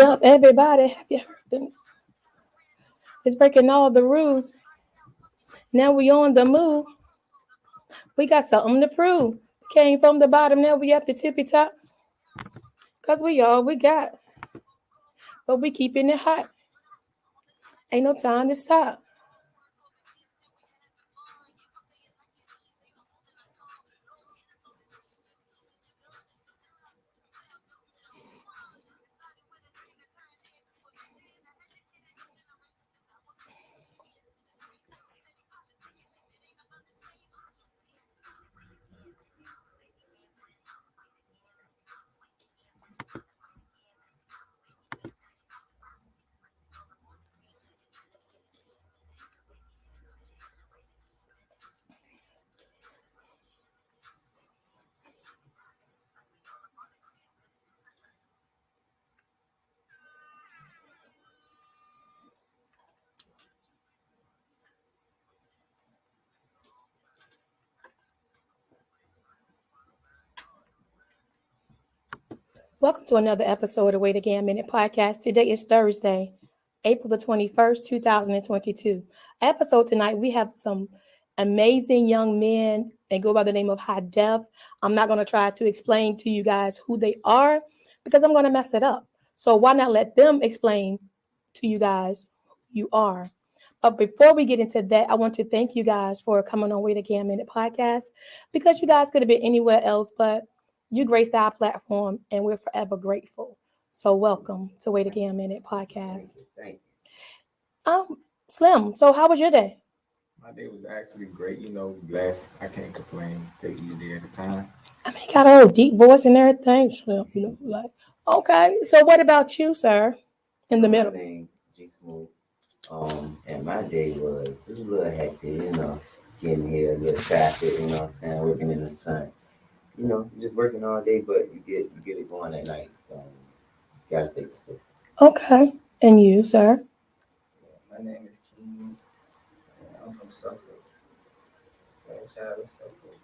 up, everybody? Have you heard them? It's breaking all the rules. Now we on the move. We got something to prove. Came from the bottom, now we at the tippy top. Cause we all we got. But we keeping it hot. Ain't no time to stop. Welcome to another episode of WAGM Minute Podcast. Today is Thursday, April the 21st, 2022. Episode tonight, we have some amazing young men. They go by the name of Hydef. I'm not going to try to explain to you guys who they are because I'm going to mess it up. So why not let them explain to you guys who you are? But before we get into that, I want to thank you guys for coming on WAGM Minute Podcast because you guys could have been anywhere else, but you graced our platform, and we're forever grateful. So welcome to WAGM Minute Podcast. Thank you. Slim, so how was your day? My day was actually great. Blessed. I can't complain. Take each day at a time. I mean, you got a deep voice and everything, Slim. Okay. So what about you, sir? In the middle. My name G Smooth. And my day was a little hectic, getting here, a little traffic, working in the sun. Just working all day, but you get it going at night. Gotta stay persistent. Okay. And you, sir? My name is Keem. I'm from Suffolk. So shout out to Suffolk.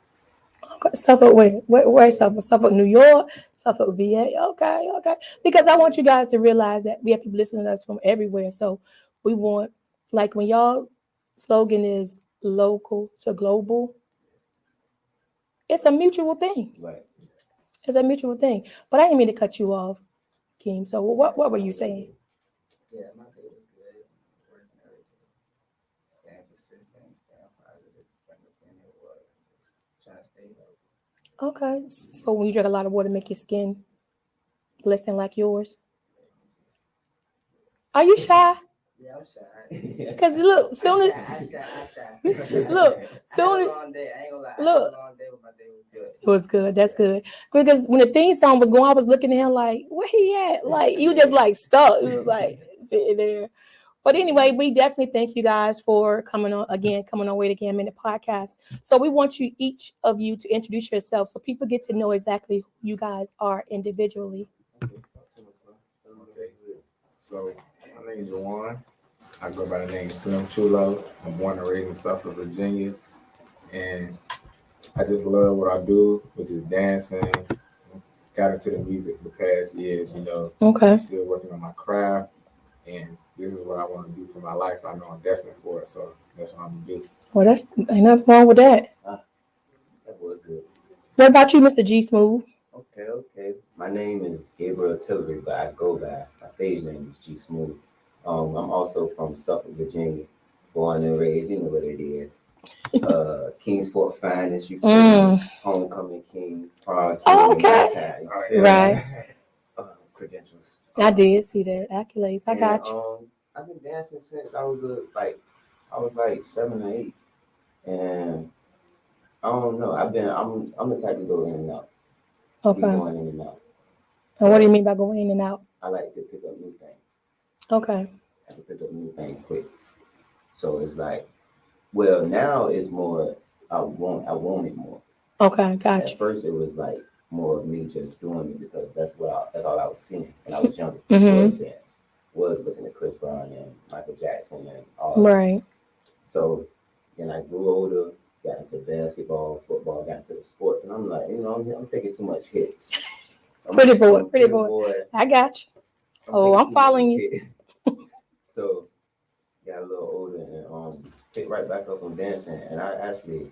Okay. Suffolk, where Suffolk? Suffolk, New York? Suffolk, VA? Okay. Because I want you guys to realize that we have people listening to us from everywhere. So we want, like when y'all slogan is local to global, it's a mutual thing. Right. It's a mutual thing. But I didn't mean to cut you off, Keem. So what were you saying? Yeah, my day was good. Working every day. Staying persistent, staying positive. Everything it was. Just trying to stay healthy. Okay. So when you drink a lot of water, make your skin glisten like yours. Are you shy? Yeah, I'm shy. Because look, soon as I shy. look, soon as I had a long day. I ain't gonna lie. Look. I had a long day, but my day was good. It was good. That's good. Because when the theme song was going, I was looking at him like, where he at? Like, you just like stuck. It was like sitting there. But anyway, we definitely thank you guys for coming on WAGM Minute Podcast. So we want each of you to introduce yourself so people get to know exactly who you guys are individually. Okay. So my name is Juwan. I go by the name Slim Chulo. I'm born and raised in Suffolk, Virginia. And I just love what I do, which is dancing. Got into the music for the past years, Okay. Still working on my craft. And this is what I want to do for my life. I know I'm destined for it, so that's what I'm going to do. Well, ain't nothing wrong with that. That was good. What about you, Mr. G Smooth? Okay. My name is Gabriel Tillery, but I go by, my stage name is G Smooth. I'm also from Suffolk, Virginia. Born and raised, you know what it is. Kingsport Finest, Homecoming King, Prague King. Okay. Right. Credentials. I did see that. Accolades. I got you. I've been dancing since I was like 7 or 8. And I don't know. I'm the type to go in and out. Okay. Going in and out. And what do you mean by going in and out? I like to pick up new things. Okay. I have to pick up new things quick. So it's like, well, now it's more, I want it more. Okay, gotcha. At first it was like more of me just doing it because that's all I was seeing when I was younger. Was looking at Chris Brown and Michael Jackson and all that. Right. So then I grew older, got into basketball, football, got into the sports, and I'm like, I'm taking too much hits. Pretty boy. I got you. Oh, I'm following you. So got a little older and picked right back up on dancing, and I actually,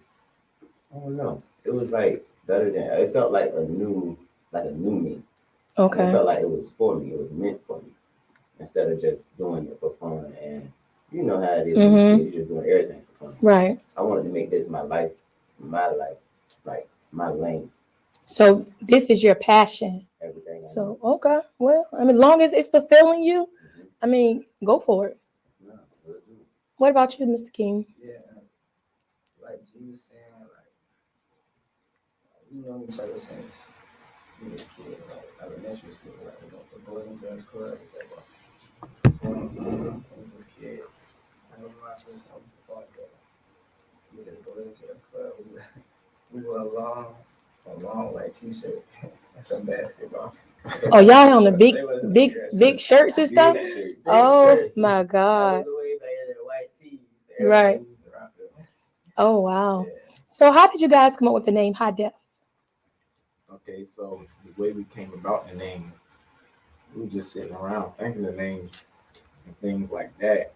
I don't know, it was like better than it felt like a new me. It Okay. felt like it was for me. It was meant for me instead of just doing it for fun. And you know how it is when Mhm. you're just doing everything for fun. Right. I wanted to make this my life, like my lane. So this is your passion. Everything I So know. okay. Well, I mean, as long as it's fulfilling you, Mhm. I mean, go for it. No, will do. What about you, Mr. King? Yeah, like G was saying, like we know each other since we was kids, like elementary school. Like we went to Boys and Girls Club together. When we was kids. I remember my first time we fought together. We was at the Boys and Girls Club. We wore a long white T-shirt and some basketball. Oh, y'all on the big, They wasn't big, big big shirts and stuff. Big shirt. Oh shirts. my That God. was the way back in the white tees. Right. Everybody used to rock them. Oh wow. Yeah. So how did you guys come up with the name Hydef? Okay, so the way we came about the name, we were just sitting around thinking of names and things like that.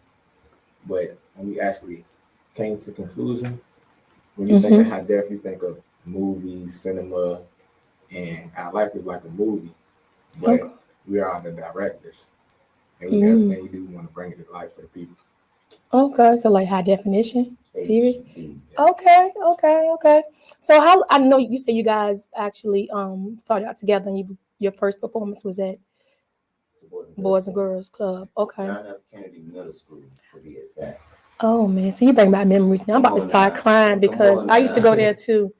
But when we actually came to conclusion, when you think of high def, you think of movies, cinema, and our life is like a movie. But Okay. we are the directors, and we Mm. everything we do, we want to bring it to life for the people. Okay. So like high definition TV. HD. Okay. So how I know you said you guys actually started out together and your first performance was at Boys and Girls Club. Okay. John F. Kennedy Middle School, to be exact. Oh man, so you bring back memories now. I'm Come about to on start now. crying Come because on I used to now. go there too.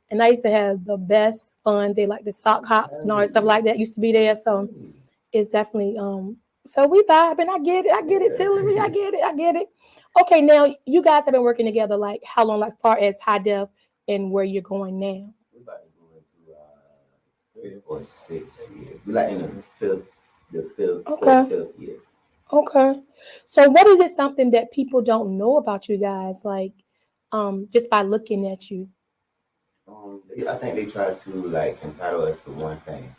And I used to have the best fun. They like the sock hops and all that stuff like that used to be there. So it's definitely so we vibe and I get it, Tillery. I get it. Okay, now you guys have been working together like how long, like far as high def and where you're going now? We're about to go into 5th or 6th year. We're like in the fifth Okay. or 5th year. Okay. So what is it something that people don't know about you guys, like just by looking at you? I think they try to like entitle us to one thing,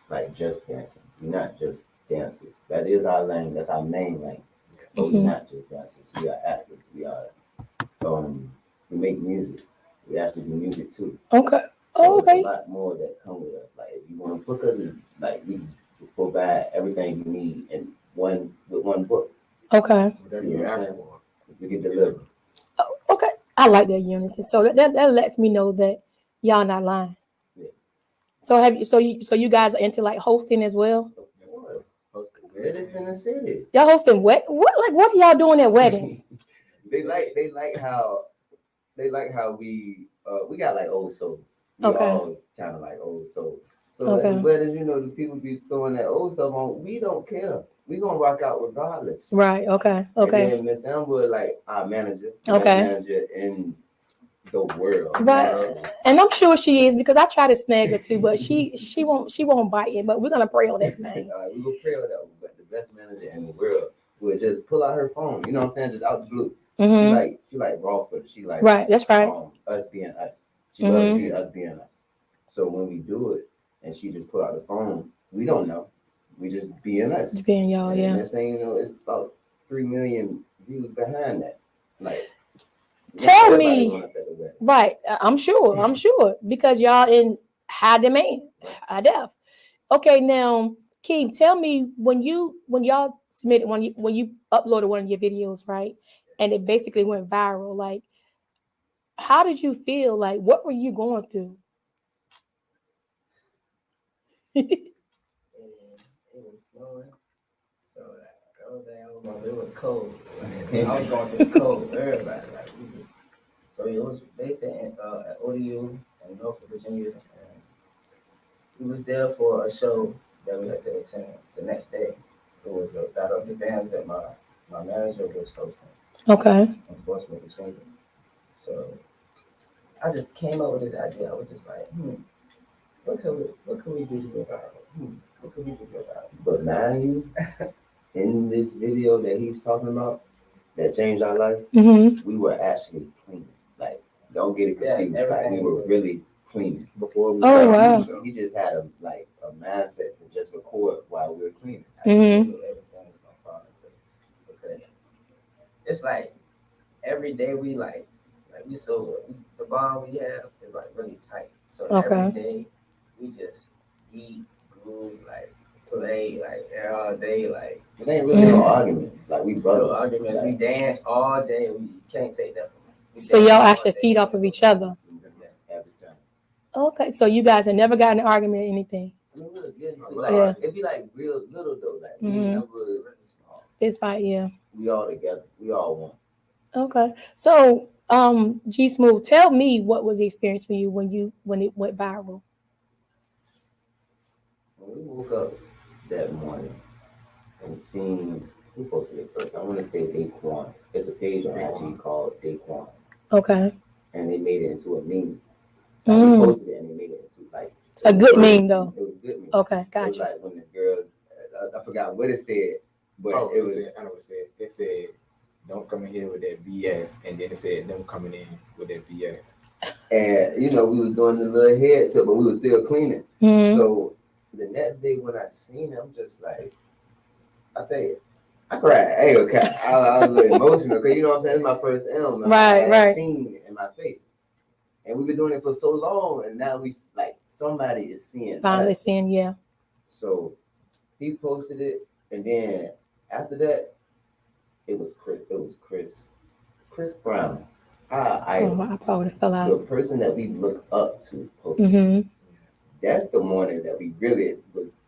like just dancing. We're not just dancers. That is our lane. That's our main lane. But we're not just dancers. We are actors. We make music. We actually do music too. Okay. So Okay. it's a lot more that come with us. Like if you want to book us, like we provide everything you need in one book. Okay. Whatever you ask for. We can deliver. Oh, okay. I like that unison. So that lets me know that y'all not lying. Yeah. So you guys are into like hosting as well? Of course. It is in the city. Y'all hosting what are y'all doing at weddings? They like how we got like old souls. We Okay. all kind of like old souls. So Okay. at the weddings, the people be throwing that old stuff on. We don't care. We gonna rock out regardless. Right. Okay. And then Miss Amber, like our manager, manager in the world. Right. And I'm sure she is because I try to snag her too, but she won't bite it. But we're gonna pray on that thing. We will pray on that one. But the best manager in the world would just pull out her phone. You know what I'm saying? Just out the blue. Mm-hmm. She like raw footage. She like right. That's right. Us being us. She loves to see us being us. So when we do it and she just pull out the phone, we don't know. We just being us. Just being y'all, and yeah. Next thing you know, it's about 3 million views behind that. Like, tell me, right? I'm sure because y'all in high demand, high def. Okay, now Keem, tell me when y'all submitted when you uploaded one of your videos, right? And it basically went viral. Like, how did you feel? Like, what were you going through? It was snowing, so it was cold. I was going through the cold. Everybody so it was based at ODU in Norfolk, Virginia, and we was there for a show that we had to attend the next day. It was a battle of the bands that my manager was hosting. Okay. In Portsmouth, Virginia. So I just came up with this idea. I was just like, what could we do to go viral? What could we do to go viral? But mind you, in this video that he's talking about, that changed our life, we were actually cleaning. Like, don't get it confused. Like, we were really cleaning. Before we wow. He just had a a mindset to just record while we're cleaning. I just knew everything was gonna fall into place because it's like every day we the bond we have is like really tight. So every day we just eat, groove, like play, like all day, like it ain't really no arguments. Like we brothers. no arguments. We dance all day. We can't take that from us. So y'all actually feed off of each other. Every time. Okay, so you guys have never gotten an argument or anything. I mean, we'll get into Yeah. it'd be like real little though. Like we never really small. It's fine, yeah. We all together. We all one. Okay. So G Smooth, tell me what was the experience for you when it went viral? When we woke up that morning and seen who posted it first, I want to say Daquan. It's a page on IG called Daquan. Okay. And they made it into a meme. Like, we posted it and they made it into like a good meme though. It was a good meme. Okay, It gotcha. was like when the girls, I forgot what it said, but it was. I know what it said. It said, "Don't come in here with that BS," and then it said, "Them coming in with that BS." And you know, we was doing the little head tip, but we was still cleaning. So the next day when I seen it, I'm just like, I think I cried. Hey, okay, I was a little emotional because you know what I'm saying. It's my first album. Right. Seen it in my face, and we've been doing it for so long, and now we like somebody is seeing. Finally seeing, yeah. So he posted it, and then after that, it was Chris Brown. I probably fell out. The person that we look up to posted. That's the morning that we really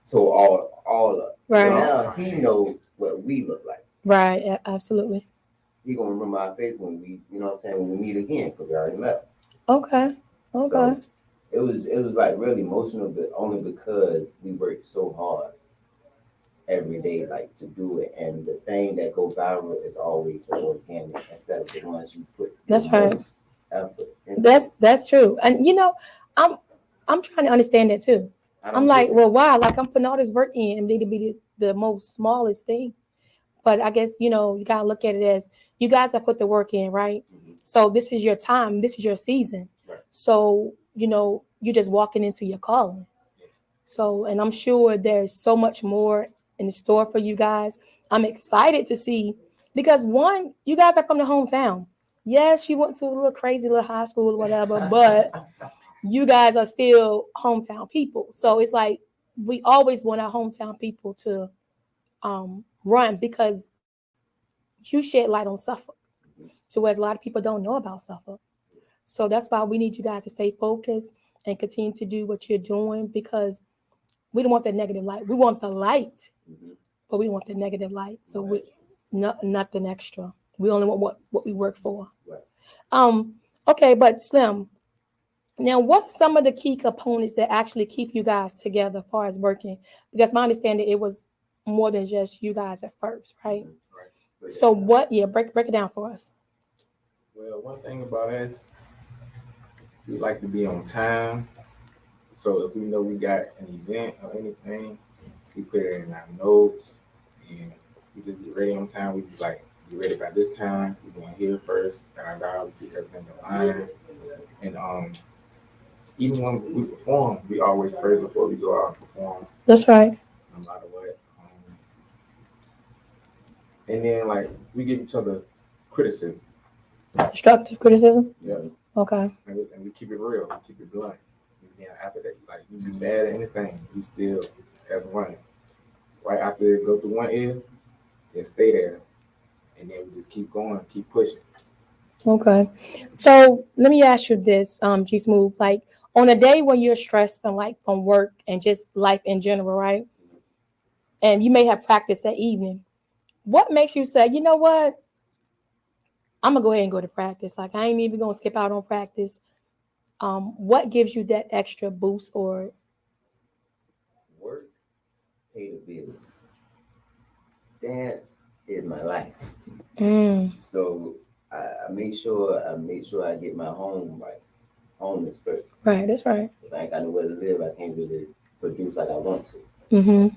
told all of. Right. So now he knows what we look like. Right, absolutely. He gonna remember our face when we, you know what I'm saying, when we meet again, because we already met. Okay. So it was like really emotional, but only because we worked so hard every day, like to do it. And the thing that goes viral is always the organic instead of the ones you put. That's right. Effort into. That's true. And you know, I'm trying to understand that too. I'm like, well, why? Like I'm putting all this work in and need to be the most smallest thing. But I guess, you know, you gotta look at it as you guys have put the work in, right? So this is your time, this is your season. Right. So, you know, you're just walking into your calling. So, and I'm sure there's so much more in the store for you guys. I'm excited to see because one, you guys are from the hometown. Yes, you went to a little crazy little high school or whatever, but you guys are still hometown people. So it's like we always want our hometown people to run because you shed light on Suffolk. So whereas a lot of people don't know about Suffolk. So that's why we need you guys to stay focused and continue to do what you're doing because we don't want that negative light. We want the light, but we want the negative light. So we nothing extra. We only want what we work for. Right. Okay, but Slim, now what are some of the key components that actually keep you guys together as far as working? Because my understanding it was more than just you guys at first, right? Right. So what? Yeah, break it down for us. Well, one thing about us, we like to be on time. So if we know we got an event or anything, we put it in our notes and we just get ready on time. We just like be ready by this time. We're going here first. We keep everything in line. And even when we perform, we always pray before we go out and perform. That's right. No matter what. And then like we give each other criticism. Constructive criticism. Yeah. Okay. And we keep it real. We keep it blunt. And then after that, like you be mad at anything, we still as one. Right after it go through one ear, then stay there. And then we just keep going, keep pushing. Okay. So let me ask you this, G Smooth. Like on a day when you're stressed from like from work and just life in general, right? And you may have practice that evening. What makes you say, you know what? I'm gonna go ahead and go to practice. Like I ain't even gonna skip out on practice. What gives you that extra boost or work, pay the bills. Dance is my life. So I make sure I get my home right. Home is first. Right, that's right. If I ain't got nowhere to live, I can't really produce like I want to.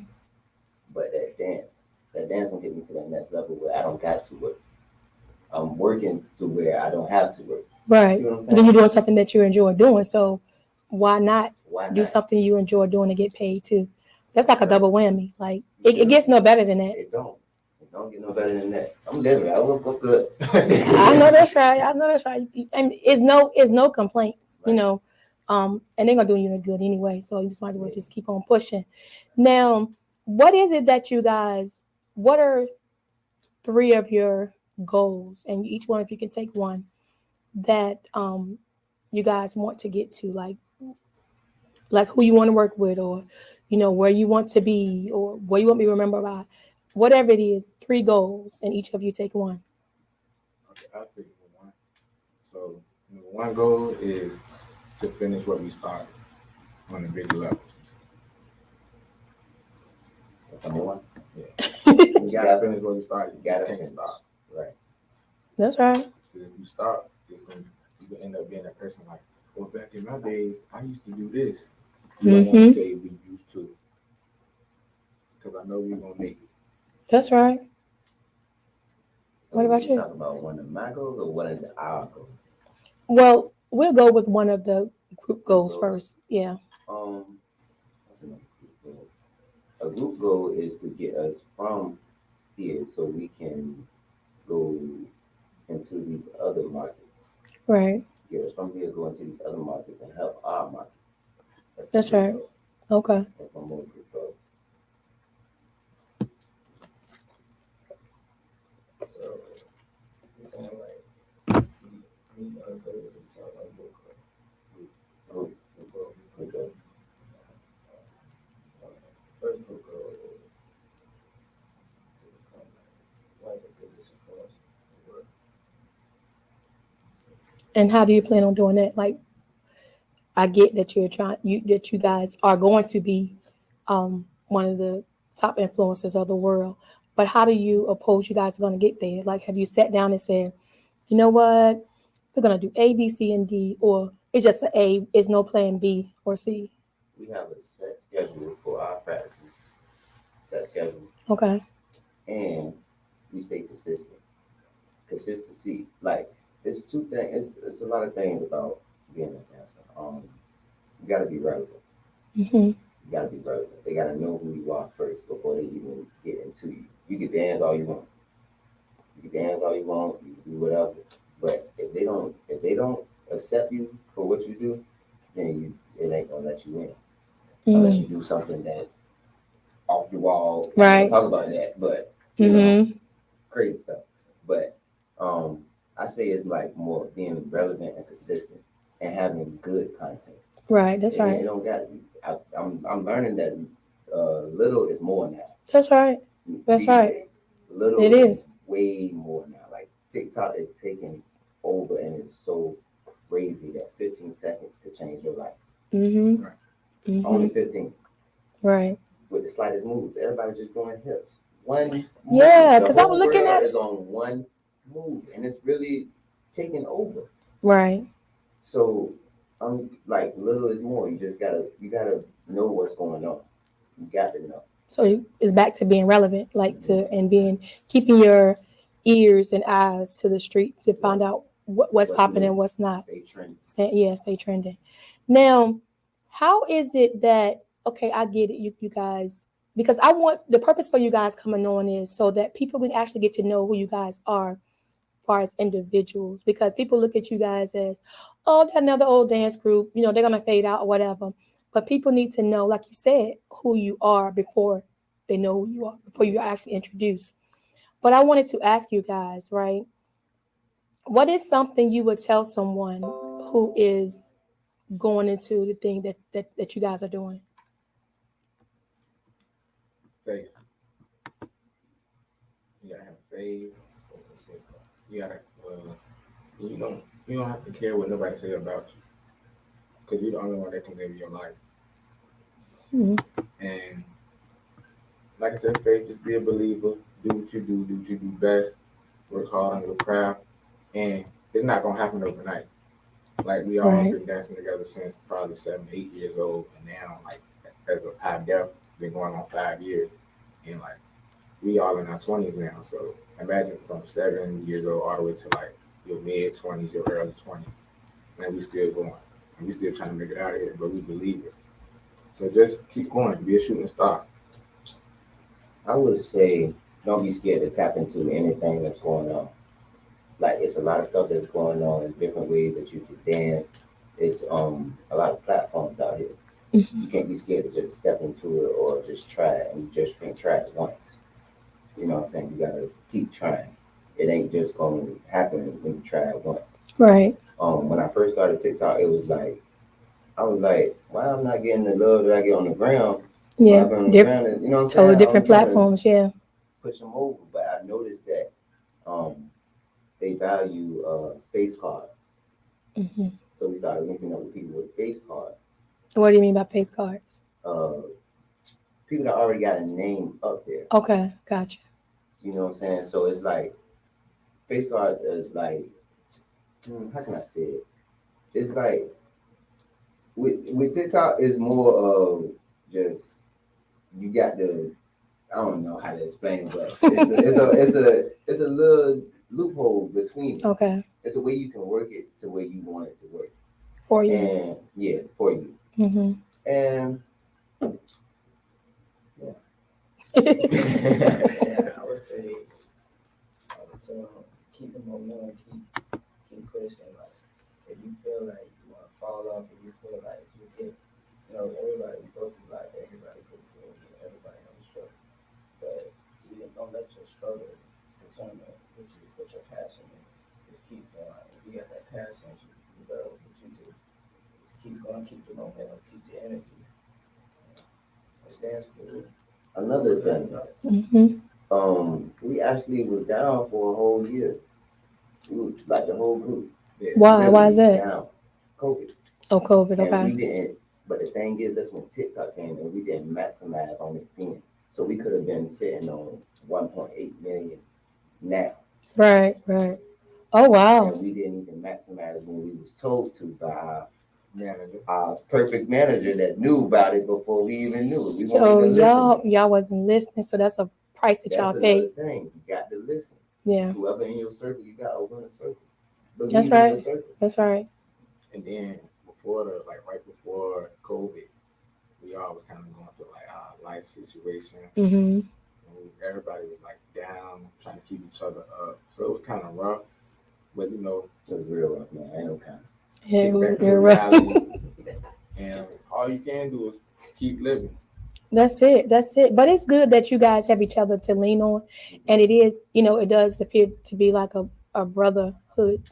But that dance will get me to that next level where I don't got to work. I'm working to where I don't have to work. Right. See what I'm saying? Then you're doing something that you enjoy doing. So why not Why do not? something you enjoy doing and get paid too. That's like a Right. double whammy. Like it gets no better than that. It don't. It don't get no better than that. I'm living. I look good. I know that's right. I know that's right. And it's no complaints, you Right. know. And they're gonna do you no good anyway. So you just might as well Yeah. just keep on pushing. Now, what is it that you guys? What are three of your goals? And each one, if you can take one, that you guys want to get to, like who you want to work with, or where you want to be, or where you want to be remembered by, whatever it is. Three goals, and each of you take one. Okay, I'll take number one. So number one goal is to finish what we started on a bigger level. Number one. You gotta finish what we started. You just can't finish. stop. Right. That's right. Because if you stop, you can end up being that person like, well, back in my days, I used to do this. You don't want to say we used to, because I know we're gonna make it. That's right. So What about you? Talk about one of my goals or one of our goals? Well, we'll go with one of the group goals first. Yeah. What's another group goal? A group goal is to get us from here so we can go into these other markets. Right. Get us from here, go into these other markets and help our market. That's right. Goal. Okay. That's one more group goal. So you saying like we goals and sound like book club. Group goal. First book goal is to become like the biggest influence in the world. And how do you plan on doing that? Like, I get that that you guys are going to be one of the top influencers of the world, but how do you oppose you guys are going to get there? Like, have you sat down and said, you know what, we're going to do A, B, C, and D, or it's just an A, is no plan B or C? We have a set schedule for our practices. Set schedule. Okay. And we stay consistent. Consistency, like it's two things. It's a lot of things about being a dancer. You gotta be relevant. Mm-hmm. You gotta be relevant. They gotta know who you are first before they even get into you. You can dance all you want. You can dance all you want. You can do whatever. But if they don't accept you for what you do, then it ain't gonna let you in unless you do something that off the wall. Right. We'll talk about that, but crazy stuff. But I say it's like more being relevant and consistent and having good content. Right. That's right. It don't got. I'm learning that little is more now. That's right. That's right. Days. Little it is way more now. Like TikTok is taking over, and it's so crazy that 15 seconds could change your life. Mm-hmm. Only 15. Right. With the slightest moves, everybody just doing hips. One. Yeah, because I was looking at is on one move, and it's really taking over. Right. So I'm like, little is more. You gotta know what's going on. You got to know. So it's back to being relevant, like keeping your ears and eyes to the street to find out what's popping and what's not. Stay trending. Stay trending. Now, how is it that, okay, I get it, you guys, because I want the purpose for you guys coming on is so that people can actually get to know who you guys are as far as individuals, because people look at you guys as, oh, they're another old dance group, they're gonna fade out or whatever. But people need to know, like you said, who you are before they know who you are, before you actually introduce. But I wanted to ask you guys, right? What is something you would tell someone who is going into the thing that you guys are doing? Faith. You gotta have faith. Stay consistent. You gotta. You don't have to care what nobody say about you, because you're the only one that can live your life. Mm-hmm. And like I said, faith, just be a believer, do what you do best, work hard on your craft, and it's not gonna happen overnight. Like, we all been dancing together since probably 7, 8 years old, and now, like, as of Hydef, been going on 5 years, and like, we all in our 20s now. So imagine from 7 years old all the way to like your mid 20s, your early 20s, and we still going, and we still trying to make it out of here. But we believers, So just keep going, be a shooting star. I would say don't be scared to tap into anything that's going on. Like it's a lot of stuff that's going on in different ways that you can dance. It's a lot of platforms out here. You can't be scared to just step into it or just try it, and you just can't try it once. You know what I'm saying? You gotta keep trying. It ain't just gonna happen when you try it once. Right. When I first started TikTok, it was like I was like, why I'm not getting the love that I get on the ground? When Yeah. I've been on the ground, you know what I'm saying? Totally I different was trying to platforms. Yeah. push them over, but I noticed that they value face cards. Hmm. So we started linking up with people with face cards. What do you mean by face cards? Uh, People that already got a name up there. Okay, gotcha. You know what I'm saying? So it's like face cards is like how can I say it? It's like with TikTok is more of just you got the I don't know how to explain it, but it's a little loophole between it. Okay, It's a way you can work it to where you want it to work. for you. And yeah, for you. Mm-hmm. And Yeah, I would say I would tell them keep the momentum, keep pushing. Like if you feel like you want to fall off, if you feel like you get, everybody go through life, everybody go through it, everybody knows struggle. But you don't let your struggle determine what your passion is. Just keep going. If you got that passion, you love what you do. Just keep going, keep the momentum, keep the energy. Stay in school. another thing, Mm-hmm. we actually was down for a whole year. We was, like the whole group. Yeah. Why? Why is that? Down. COVID. Oh, COVID. And Okay. we didn't, but the thing is, that's when TikTok came and we didn't maximize on it then. So we could have been sitting on 1.8 million now. Right. Right. Oh wow. And we didn't even maximize when we was told to by Manager. our perfect manager that knew about it before we even knew it. We So won't even listen. y'all wasn't listening. So that's a price that y'all That's another paid. thing. You got to listen. Yeah. Whoever in your circle, you got over in the circle. Believe That's in your right. circle. That's right. And then right before COVID, we all was kind of going through like our life situation. Mm-hmm. Everybody was like down, trying to keep each other up. So it was kind of rough. But It was real rough, man. Ain't no kind. Yeah, kick back to you're right. reality. And all you can do is keep living. That's it. That's it. But it's good that you guys have each other to lean on. And it is, it does appear to be like a brotherhood.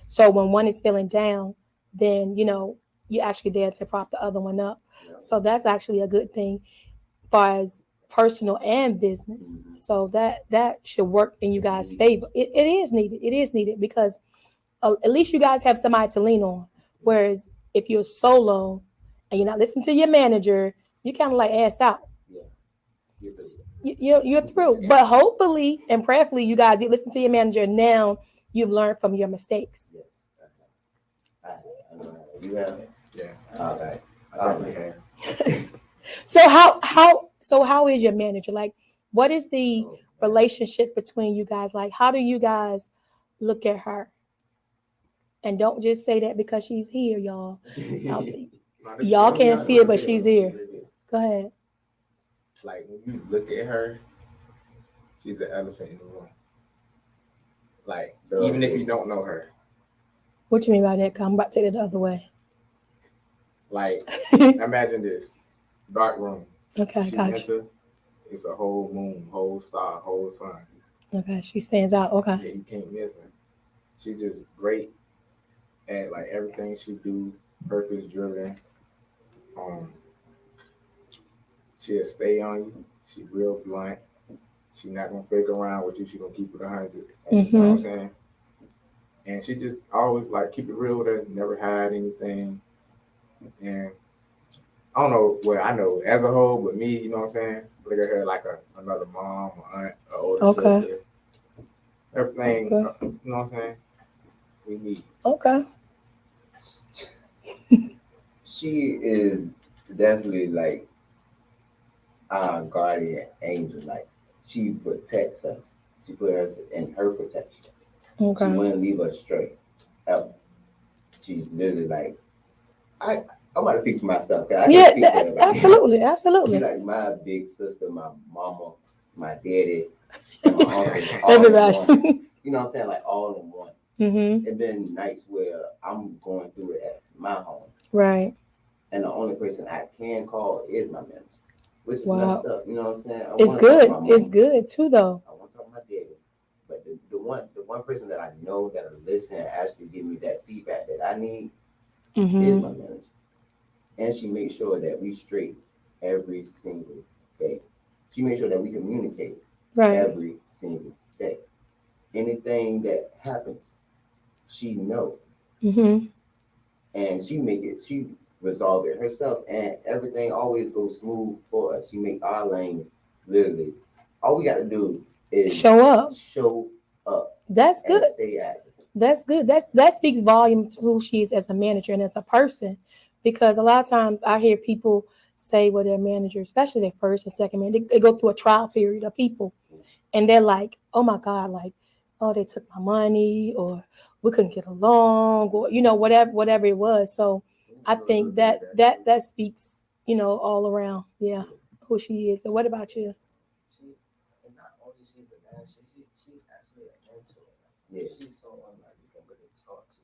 So when one is feeling down, then, you're actually there to prop the other one up. Yeah. So that's actually a good thing as far as personal and business. So that should work in you guys' favor. It is needed. It is needed because at least you guys have somebody to lean on. Whereas if you're solo and you're not listening to your manager, you kind of like ass out. Yeah. You're through. But hopefully and prayerfully, you guys did listen to your manager. Now you've learned from your mistakes. Yes. I know. You have it? Yeah. All right. I definitely have. So how is your manager? Like, what is the relationship between you guys? Like, how do you guys look at her? And don't just say that because she's here, y'all. Y'all can't see her, but she's here. Go ahead. Like when you look at her, she's an elephant in the room. Like even if you don't know her. What you mean by that? 'Cause I'm about to take it the other way. Like imagine this dark room. Okay, She gotcha. enter, it's a whole moon, whole star, whole sun. Okay, she stands out. Okay. Yeah, you can't miss her. She's just great at like everything she do, purpose driven. She'll stay on you. She real blunt. She not gonna fake around with you. She gonna keep it 100. You know what I'm saying? And she just always like keep it real with us. Never hide anything. And I don't know. Well, I know as a whole, but me, you know what I'm saying? Look at her like another mom, or aunt, or older sister. Everything. Okay. You know what I'm saying? We need. Okay. She is definitely like our guardian angel. Like she protects us. She put us in her protection. Okay. She wouldn't leave us straight ever. She's literally like, I'm about to speak for myself. 'Cause I Yeah, can't speak for everybody. absolutely, She absolutely. like my big sister, my mama, my daddy, and my uncle. All in Everybody. one. You know what I'm saying? Like all in one. Mm-hmm. It been nights where I'm going through it at my home, Right. and the only person I can call is my manager, which is messed Wow. up. You know what I'm saying? I It's want to talk to good. my It's mama. good too, though. I want to talk to my daddy. But the one person that I know that'll listen and actually give me that feedback that I need is Mm-hmm. my manager. And she makes sure that we straight every single day. She makes sure that we communicate Right. every single day. Anything that happens, she know, Mm-hmm. and she resolve it herself, and everything always goes smooth for us. She make our lane literally. All we got to do is Show up. show up That's and good. stay active. That's good. That speaks volume to who she is as a manager and as a person. Because a lot of times I hear people say, well, their manager, especially their first and second man, they go through a trial period of people. And they're like, oh my God, like, oh, they took my money, or we couldn't get along, or whatever it was. So I think that speaks, all around, yeah, who she is. But what about you? She, and not only she's a man, she's actually a mentor. Yeah. She's someone like you can really talk to.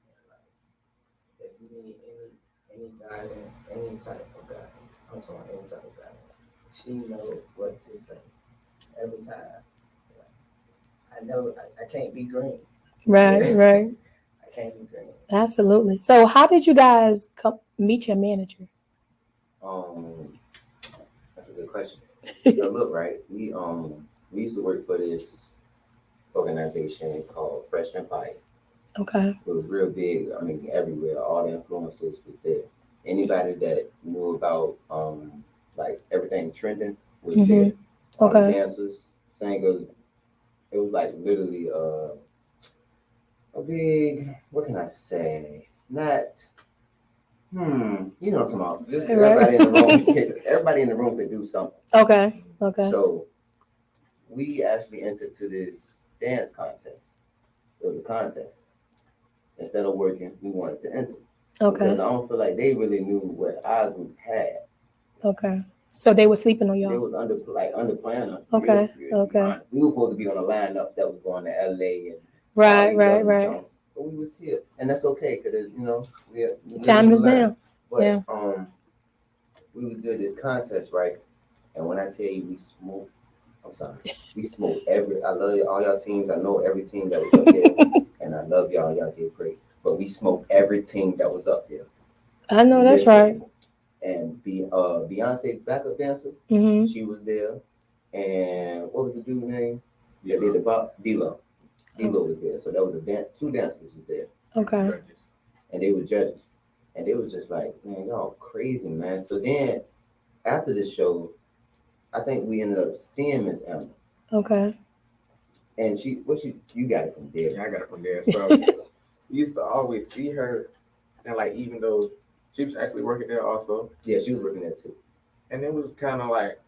And like, if you need any guidance, any type of guidance, I'm talking any type of guidance. She knows what to say every time. I can't be green. Right, right. I can't be green. Absolutely. So how did you guys meet your manager? Um, that's a good question. So look, right, we used to work for this organization called Fresh Empire. Okay. It was real big. I mean, everywhere. All the influencers was there. Anybody that knew about like everything trending was there. All the Okay. dancers, singers. It was like literally a big. What can I say? Not. You know what I'm talking about. Just Right. everybody in the room. Everybody in the room could do something. Okay. Okay. So we actually entered to this dance contest. It was a contest. Instead of working, we wanted to enter. Because Okay. I don't feel like they really knew what our group had. Okay. So they were sleeping on They y'all. was under planner. Okay. Okay. We were supposed to be on the lineups that was going to LA and all Right. these Right. other Right. jumps. But we was here. And that's okay because we Time is learn. now. But Yeah. we would do this contest, right? And when I tell you we smoked, I'm sorry. We smoked I love all y'all teams. I know every team that was up there. And I love y'all. Y'all did great. But we smoked every team that was up there. I know that's right. And Beyonce backup dancer, Mm-hmm. she was there. And what was the dude name? That did the bop? D-Lo. D-Lo was there. So that was two dancers was there. Okay. And they were judges. And they was just like, man, y'all crazy, man. So then after the show, I think we ended up seeing Miss Emma. Okay. And you got it from there. Yeah, I got it from there. So we used to always see her, and like even though she was actually working there also, Yeah, she was working there too. and it was kind of like,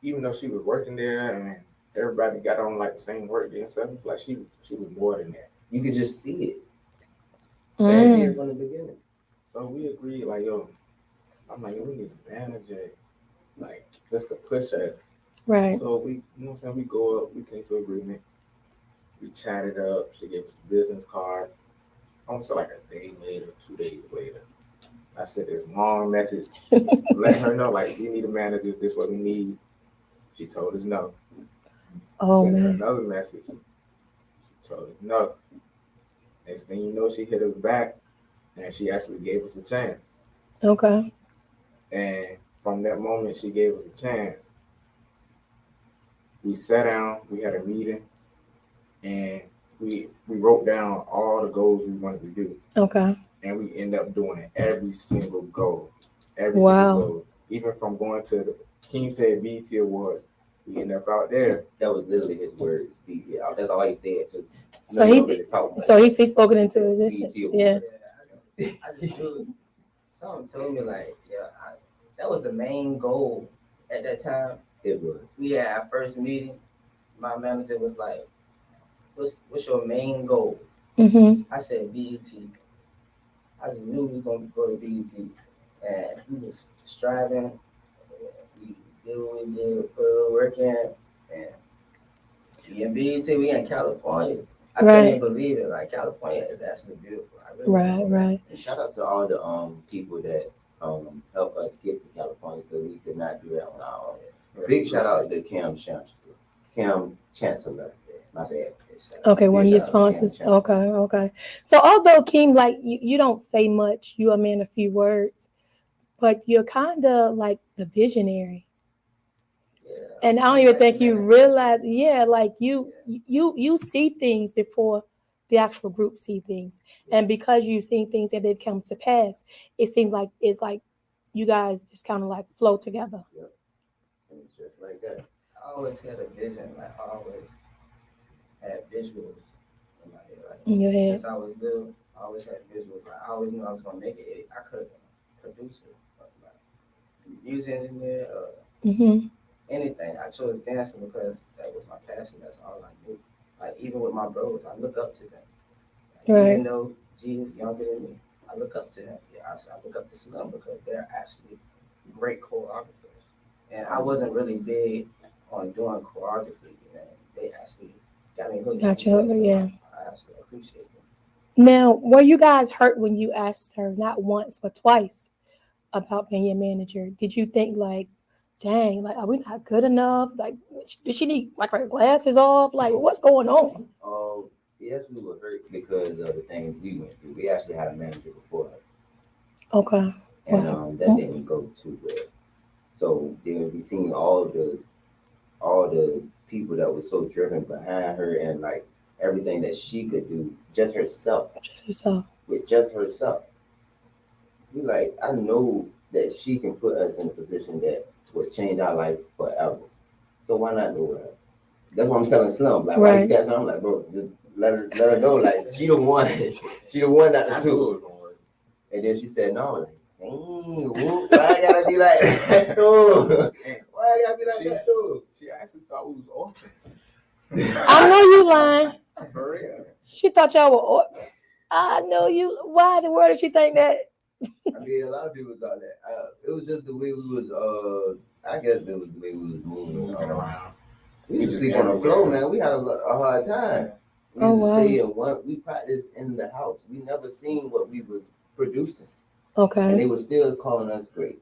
even though she was working there and everybody got on like the same work day and stuff, like she was more than that. You could just see it. Mm. See it from the beginning. So we agreed, like, yo, I'm like, we need to manage it, like, just to push us. Right. So we, you know what I'm saying, we go up, we came to agreement, we chatted up, she gave us a business card, almost like a day later, 2 days later. I sent this long message, letting her know, like, we need a manager, this is what we need. She told us no. Oh Sent her man. another message, she told us no. Next thing you know, she hit us back, and she actually gave us a chance. Okay. And from that moment she gave us a chance, we sat down, we had a meeting, and we wrote down all the goals we wanted to do. Okay. And we end up doing every single goal. Every Wow. single goal. Even from going to the Keem said BET Awards, we end up out there. That was literally his words. That's all he said too. So he spoke it into existence. Yeah. I just do. Someone told me like, yeah, that was the main goal at that time. It was. We had our first meeting. My manager was like, "What's your main goal?" Mm-hmm. I said BET. I just knew we was gonna go to BET, and we was striving. We did what we did, put a little work in, and we in BET. We in California. I couldn't even believe it. Like California is actually beautiful. I really Right. And shout out to all the people that helped us get to California because we could not do that on our own. Big shout out to Cam Chancellor. My bad. Okay, one of Big your shout out to Cam sponsors. Chancellor. Okay. So although Keem, like you don't say much, you a man of few words, but you're kind of like the visionary. Yeah. And I don't even think you realize, like you see things before the actual group see things, and because you've seen things that they've come to pass, it seems like it's like you guys just kind of like flow together. Yep. And it's just like that. I always had a vision. Like I always had visuals in my head. Like In your head. since I was little, I always had visuals. Like I always knew I was gonna make it. I could have been a producer, but like music engineer, Mm-hmm. anything. I chose dancing because that was my passion. That's all I knew. Like even with my bros, I look up to them. Right. Even though G is younger than me, I look up to him. Yeah, I look up to Slim because they're actually great choreographers. And I wasn't really big on doing choreography. You know, they actually got me hooked. Gotcha, into it, so yeah. I absolutely appreciate them. Now, were you guys hurt when you asked her not once but twice about being your manager? Did you think like, dang, like are we not good enough? Like, does she need like her glasses off? Like, what's going on? Yes, we were hurt because of the things we went through. We actually had a manager before her, Okay. and Wow. that didn't go too well. So then we seen all the people that was so driven behind her and like everything that she could do just herself Just yourself. with just herself. We like I know that she can put us in a position that would change our life forever. So why not do her? That's what I'm telling Slim. Like why you text her? I'm like, bro, just let her know. Like she the one, not the two. And then she said no. Like, why I gotta be like that? Why I gotta be like that? She actually thought we was orphans. I know you lying. For real. She thought y'all were. I know you. Why in the world did she think that? I mean, a lot of people thought that. It was just the way we was. I guess it was the way we was moving around. We used to sleep on the floor, man. We had a hard time. We used to stay in one. We practiced in the house. We never seen what we was producing. Okay. And they were still calling us great.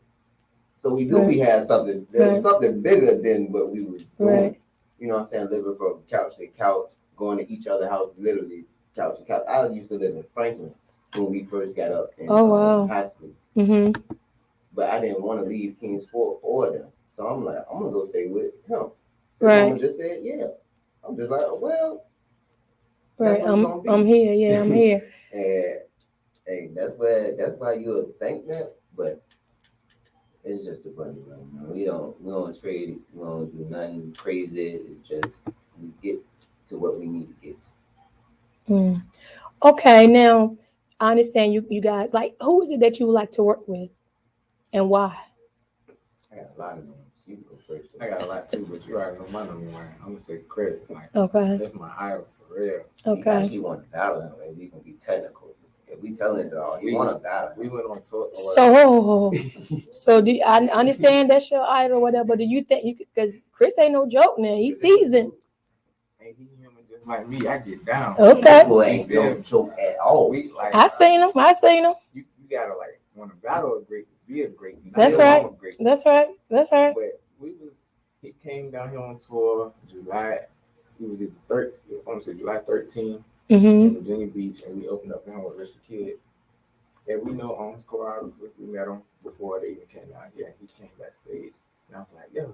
So we knew we had something. There was something bigger than what we was doing. Right. You know what I'm saying? Living from couch to couch, going to each other's house, literally couch to couch. I used to live in Franklin when we first got up in high school. Mm-hmm. But I didn't want to leave King's Fort or them. So I'm like, I'm going to go stay with him. Right. Mama just said, yeah. I'm just like, well. Right. I'm here. Yeah, I'm here. And hey, that's why you would think that, but it's just a bunch of them. We don't trade it. We don't do nothing crazy. It's just we get to what we need to get to. Okay, now I understand you guys like who is it that you would like to work with and why? I got a lot of names. You go first. I got a lot too, but you already know my number one. I'm gonna say Chris. Like, okay, that's my idol for real. Okay. He actually want to battle him, and we can be technical. If we telling it all, he want to battle. We went on tour. So do I understand that's your idol or whatever? But do you think you could? Because Chris ain't no joke now. He's seasoned. Hey, he human just like me. I get down. Okay. Boy ain't no joke at all. I seen him. You gotta like want to battle a great, be a great. That's right. That's right. But he came down here on tour July. He was either 13. I want to say July 13th in Virginia Beach, and we opened up for him with Richard Kidd. And we know on his choreographer, we met him before they even came out here. He came backstage, and I was like, "Yo,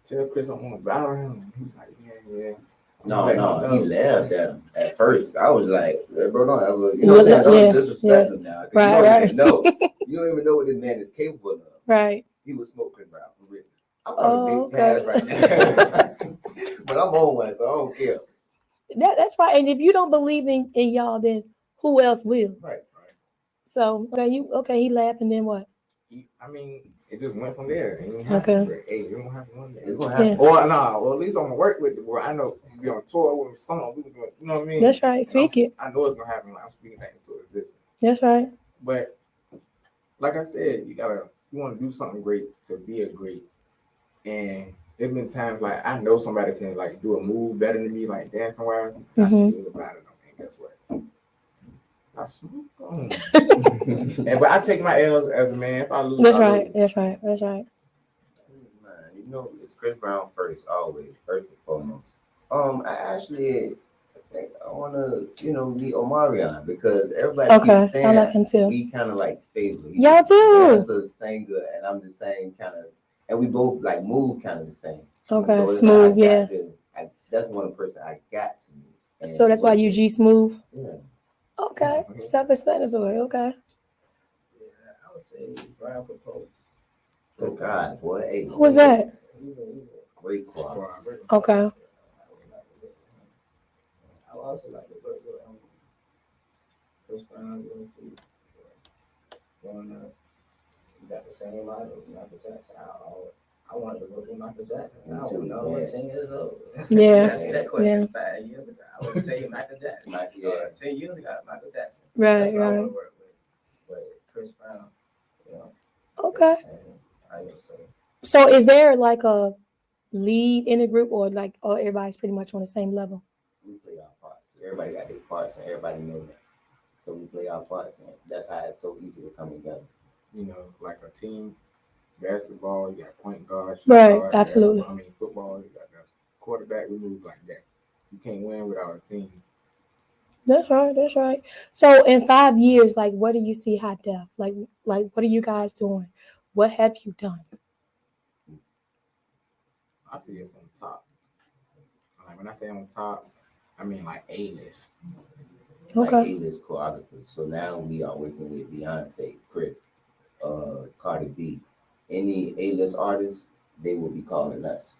tell Chris I want to battle him." He was like, "Yeah." No, he laughed at him at first. I was like, "Bro, don't ever, you know what I'm saying? Don't disrespect him now. Right. You don't even know what this man is capable of." Right. He was smoking around for real. I'm talking big pads right now. But I'm on one, so I don't care. That's right. And if you don't believe in y'all, then who else will? Right. So he laughed, and then what? It just went from there. Okay. Hey, you don't have to run there. It's gonna happen. Yeah. Or well, at least I'm gonna work with where I know we on tour with someone. You know what I mean? That's right. Speak it. I know it's gonna happen. Like I'm speaking that into existence. That's right. But like I said, you want to do something great to be a great. And there's been times like I know somebody can like do a move better than me, like dancing wise. I still about it, and guess what? I smoke on. And but I take my L's as a man. If I lose, That's I right. lose. That's right. That's right. Man, it's Chris Brown first, always, first and foremost. I think I wanna, meet Omarion because everybody Okay, keeps I like saying him too. we kind of like favorite. Y'all too. That's a singer, and I'm the same kind of, and we both like move kind of the same. Okay, so it's smooth, like, yeah. that's one person I got to meet. And So that's why you G smooth. Yeah. Okay, self-explanatory. Okay. Yeah, I would say Brian proposed. Oh God, boy, hey, Who was that? He's a great quality. Okay. I would like to work with him. I would also like to work with Chris Brown's little too. Growing up, we got the same idols, Michael Jackson. I wanted to work with Michael Jackson. Me I was too, no man. 10 years old. Yeah. You asked me that question 5 years ago. I would tell you Michael Jackson. Yeah. 10 years ago, Michael Jackson. Right, That's what I right. want to work with. But Chris Brown, Okay. I would say. So is there like a lead in the group, or like, oh, everybody's pretty much on the same level? We play our parts. Everybody got their parts, and everybody knows that. So we play our parts, and that's how it's so easy to come together. You know, like a team basketball, you got point guard, shoot Right, guard, absolutely. Football, you got the quarterback. We move like that. You can't win without a team. That's right. That's right. So in 5 years, like, what do you see Hydef? Like, what are you guys doing? What have you done? I see us on top. Like when I say on top, I mean like A-list. Like Okay. A-list choreographers. So now we are working with Beyonce, Chris, Cardi B. Any A-list artists, they will be calling us.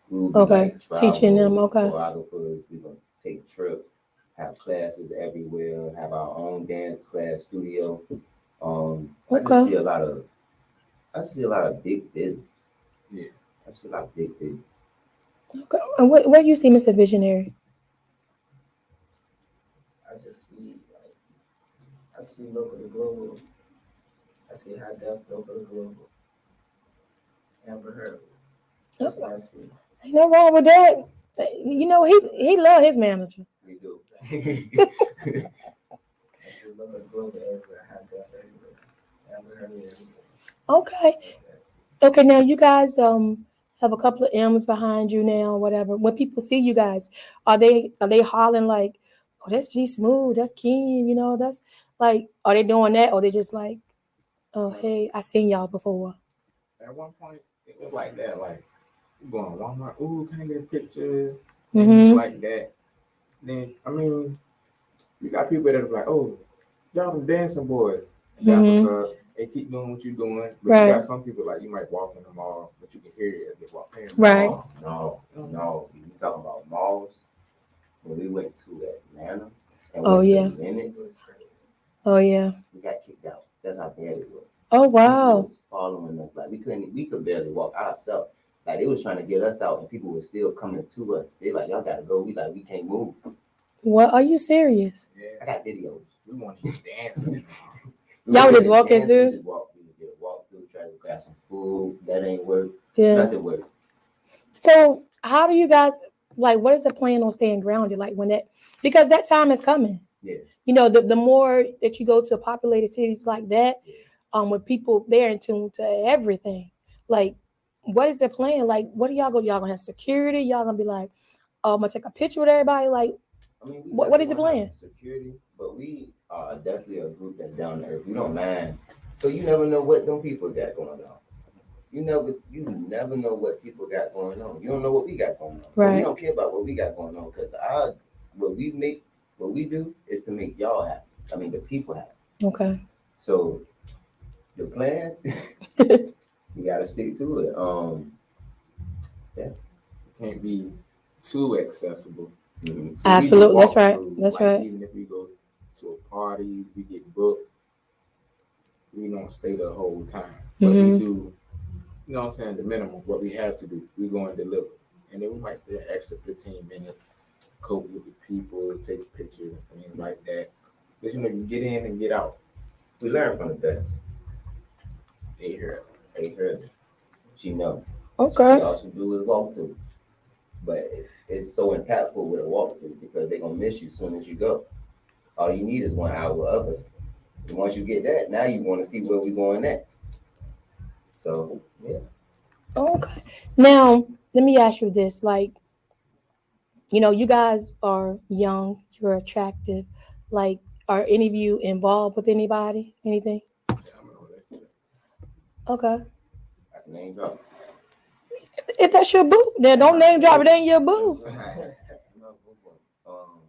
We will be Okay. Teaching them, okay. choreographers. We're gonna take trips, have classes everywhere, have our own dance class studio. I just see a lot of big business. Yeah. I see a lot of big business. Okay. And what do you see, Mr. Visionary? I just see local to global. I see Hydef local to global. Amber Hurley. That's what I see. Ain't no wrong with that. You know, he love his manager. We do. I see local to global everywhere. Hydef everywhere. Amber Hurley everywhere. Okay. Okay, now you guys have a couple of M's behind you now, whatever. When people see you guys, are they hollering like, oh, that's G Smooth, that's Keem, you know, that's like, are they doing that, or they just like, oh, hey, I seen y'all before? At one point, it was like that. Like you going to Walmart, ooh, can I get a picture? Mhm. Things like that. Then I mean, you got people that are like, oh, y'all them dancing boys. Dap us up. They keep doing what you're doing. But Right. you got some people like you might walk in the mall, but you can hear it as they walk past. Right. No. You talking about malls? When we went to Atlanta and Oh, went yeah. to Lennox, Oh yeah. we got kicked out. That's how bad it was. Oh People wow. was following us. Like we could barely walk ourselves. Like they was trying to get us out, and people were still coming to us. They like, y'all gotta go. We can't move. What? Are you serious? Yeah, I got videos. we want to dance. Y'all were just walking through? We just walk through, try to grab some food. That ain't work. Yeah. Nothing worked. So how do you guys, like, what is the plan on staying grounded? Like when because that time is coming. Yeah. You know, the more that you go to populated cities like that, with people, they're in tune to everything. Like, what is the plan? Like, what are y'all gonna have security? Y'all gonna be like, oh, I'm gonna take a picture with everybody? Like, I mean, what is the plan? Security, but we are definitely a group that's down to earth. We don't mind. So you never know what them people got going on. You never know what people got going on. You don't know what we got going on. Right. But we don't care about what we got going on because what we do is to make y'all happy. I mean, the people happy. Okay. So the plan, you gotta stick to it. It can't be too accessible. Mm-hmm. So Absolutely, we do that's right. walkthroughs, That's like, right. Even if we go to a party, we get booked. We don't stay the whole time, but we do. You know what I'm saying? The minimum, what we have to do, we go and deliver, and then we might stay an extra 15 minutes, cope with the people, take pictures and things like that. But you know, you get in and get out. We learn from the best. They hear Hey, Hurley, she know. Okay. All she do is walk through. But it's so impactful with a walkthrough because they're gonna miss you as soon as you go. All you need is 1 hour of us. And once you get that, now you want to see where we going next. So yeah, Okay. Now, let me ask you this. Like, you guys are young, you're attractive. Like, are any of you involved with anybody? Anything? Yeah, I'm in a relationship. Okay. I can name drop. If that's your boo, then don't name drop it. Ain't your boo. um,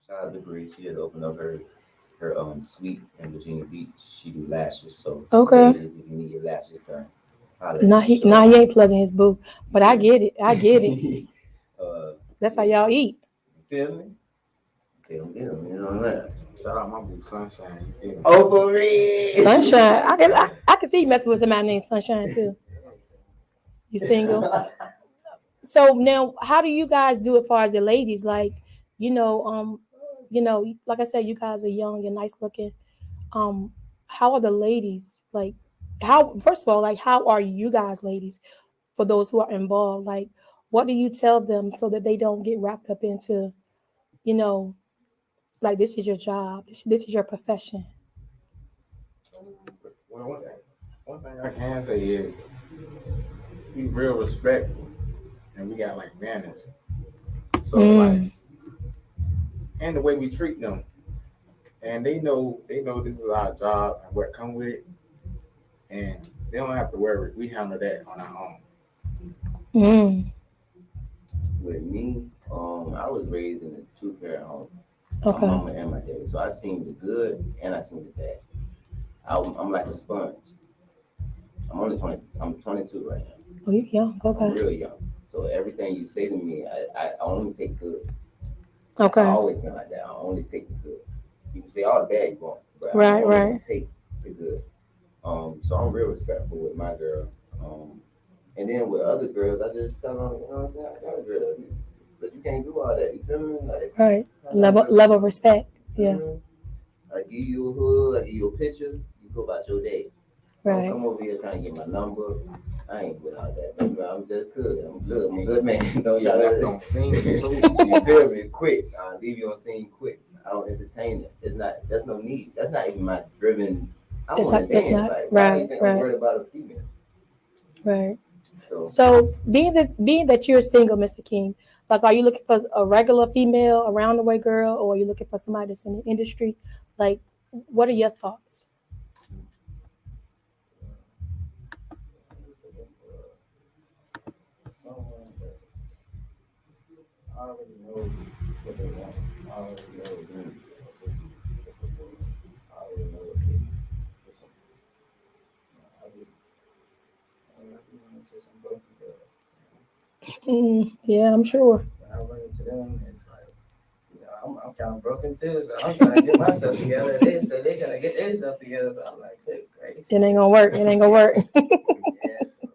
Shout out to Bree. She has opened up her suite in Virginia Beach. She do lashes. So Okay. ladies, if you need your lashes done, holla at Nah, me. he ain't plugging his boo. But I get it. I get it. That's how y'all eat. You feel me? They don't get them. You know what I'm saying? Shout out my boo Sunshine. You feel me? Oh, for real. Sunshine. I can see you messing with somebody named Sunshine too. You single? So now, how do you guys do it? As far as the ladies, like, like I said, you guys are young, you're nice looking. Um, how are the ladies? Like, how? First of all, like, how are you guys, ladies? For those who are involved, like, what do you tell them so that they don't get wrapped up into, you know, like this is your job, this is your profession. Well, one thing I can say is we real respectful and we got like manners. So like, and the way we treat them, and they know this is our job and what come with it, and they don't have to worry. We handle that on our own. Mm. With me, I was raised in a two-parent home. My Okay. mama and my daddy. So I seen the good and I seen the bad. I'm like a sponge. I'm only 20. I'm 22 right now. Oh, you young? I'm Okay. real young. So everything you say to me, I only take good. I Okay. always been like that. I only take the good. You can say all the bad you want, but I'm Right. only Right. gonna take the good. So I'm real respectful with my girl. And then with other girls, I just tell them, you know what I'm saying? I got a girl, but you can't do all that. You feel me? Like, Right. I got Level of respect. Yeah. Mhm. I give you a hug, I give you a picture, you go about your day. Don't Right. come over here trying to get my number. I ain't with all that, baby. I'm just good. I'm good. I'm a good man. Don't Get try left to on scene too. you feel me? Quick. I'll leave you on scene quick. I don't entertain it. It's not. That's no need. That's not even my driven. I That's want to not. That's dance. not. Like, why do you Right. think I'm Right. worried about a female? Right. So So being that you're single, Mr. King, like, are you looking for a regular female, around the way girl, or are you looking for somebody that's in the industry? Like, what are your thoughts? Someone that's I already know what they want. I already know what they need. I already know what they listen. I be running to some broken girls. Yeah, I'm sure. When I run into them, it's like, I'm kind of broken too, so I'm trying to get myself together. They say they're trying to get themselves together, so I'm like, good gracious. It ain't gonna work. It ain't gonna work. Yeah, so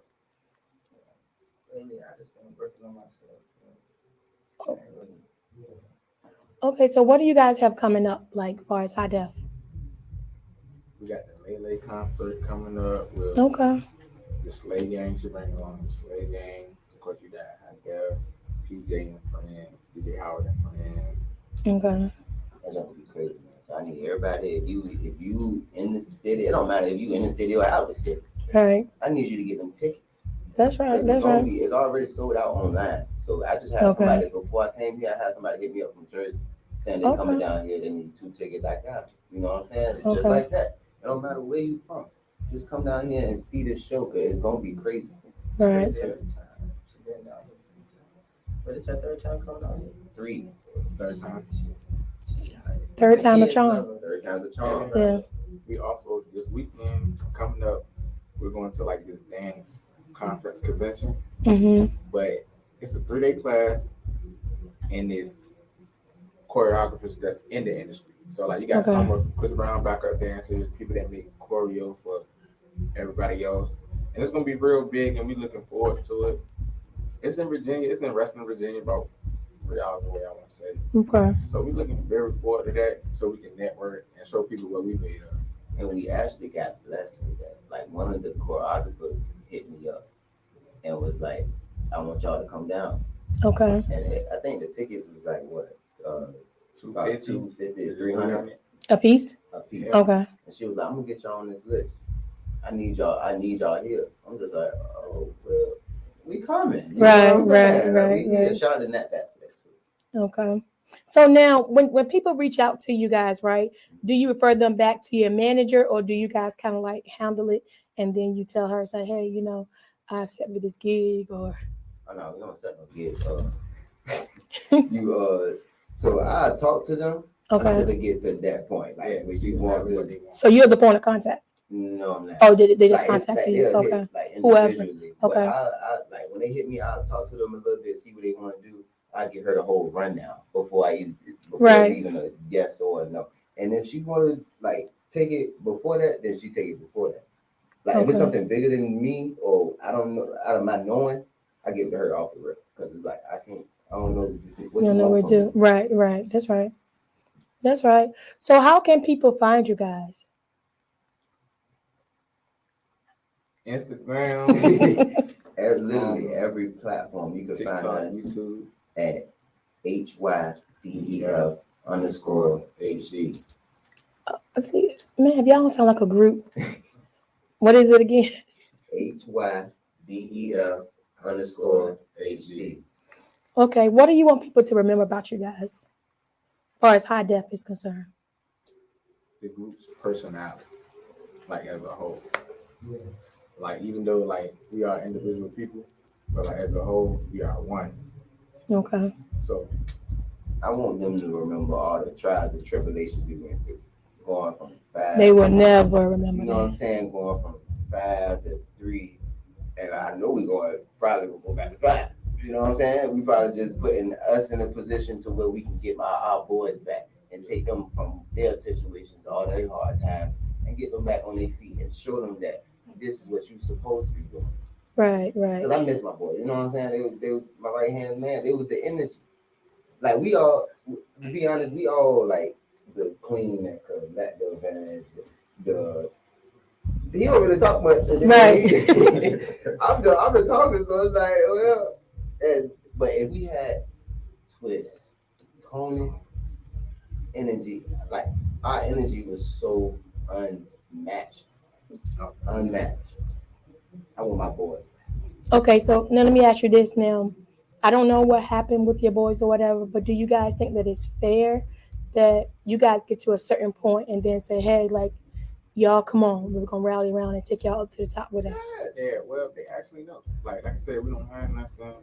lately I just been working on myself. Really, Okay, so what do you guys have coming up, like, far as Hydef? We got the Lele concert coming up. With Okay. the Slay Gang should bring along the Slay Gang. Of course, you got Hydef, PJ and friends, PJ Howard and friends. Okay. that's gonna be crazy, man. So I need everybody. If you in the city, it don't matter if you in the city or out the city. All right. I need you to get them tickets. That's right. It's That's gonna right. be. It's already sold out online. So I just had somebody Okay. before I came here. I had somebody hit me up from Jersey saying they coming Okay. down here. They need 2 tickets. I got them. You know what I'm saying? It's just Okay. like that. It don't matter where you from. Just come down here and see this show. Cause it's gonna be crazy. it's Right. crazy every time. She been down here 3 times. But it's her third time coming down here. 3. Third time. Third The time a kids charm. love her. Third time's a charm. Yeah. We also this weekend coming up, we're going to like this dance conference convention, Mhm. but it's a 3-day class and it's choreographers that's in the industry. So like you got Okay. some of Chris Brown backup dancers, people that make choreo for everybody else, and it's gonna be real big, and we looking forward to it. It's in Virginia. It's in Reston, Virginia, about 3 hours away. I want to say. Okay. So we're looking very forward to that, so we can network and show people what we made of. And we actually got blessed with that. Like one of the choreographers hit me up and was like, "I want y'all to come down." Okay. And I think the tickets was like what, about 250, 250, 300 A piece? a piece. Okay. And she was like, "I'm gonna get y'all on this list. I need y'all. I need y'all here." I'm just like, "Oh well, we coming." You know Right, what I'm saying? right, Like, right, we get a right. shot in that back for that too. Okay. So now when people reach out to you guys, right, do you refer them back to your manager or do you guys kind of like handle it and then you tell her, say, hey, I accepted this gig or I know we don't set no gigs. So I talk to them until okay. they get to that point. Like Yeah, when see you want exactly what to. they want. So you're the point of contact. No, I'm not. Oh, did they just Like, it's contact like you? they'll Okay. hit like Whoever. individually. But Okay. I like when they hit me, I'll talk to them a little bit, see what they want to do. I give her the whole rundown before Right. it's even a yes or a no. And if she want to like take it before that, then she take it before that. Like if it's Okay. something bigger than me or I don't know out of my knowing, I give it to her off the rip because it's like I don't know what You you know want what from to me. right, right. That's right. That's right. So how can people find you guys? Instagram, Literally every platform you can TikTok, find us YouTube, at HYDEF underscore HD. See, man, y'all don't sound like a group. What is it again? HYDEF underscore HD. Okay. What do you want people to remember about you guys? As far as Hydef is concerned. the group's personality, like as a whole. Like even though like we are individual people, but like as a whole we are one. Okay. So I want them to remember all the trials and tribulations we went through. Going from They five, will never remember you know what I'm that. saying? Going from 5 to 3. And I know we probably gonna go back to 5. You know what I'm saying? We probably just putting us in a position to where we can get our boys back and take them from their situations, all their hard times, and get them back on their feet and show them that this is what you're supposed to be doing. Right, right. Because I miss my boys. You know what I'm saying? They was my right hand man. They was the energy. Like we all, to be honest, we all like the queen that could let the advantage, the he don't really talk much. And Right. I'm the talker, so it's like, well, but if we had Twist, Tony, energy, like our energy was so unmatched, unmatched. I want my boys. Okay, so now let me ask you this now. I don't know what happened with your boys or whatever, but do you guys think that it's fair that you guys get to a certain point and then say, hey, like, y'all come on, we're gonna rally around and take y'all up to the top with us? yeah, well they actually know. Like I said, we don't have nothing.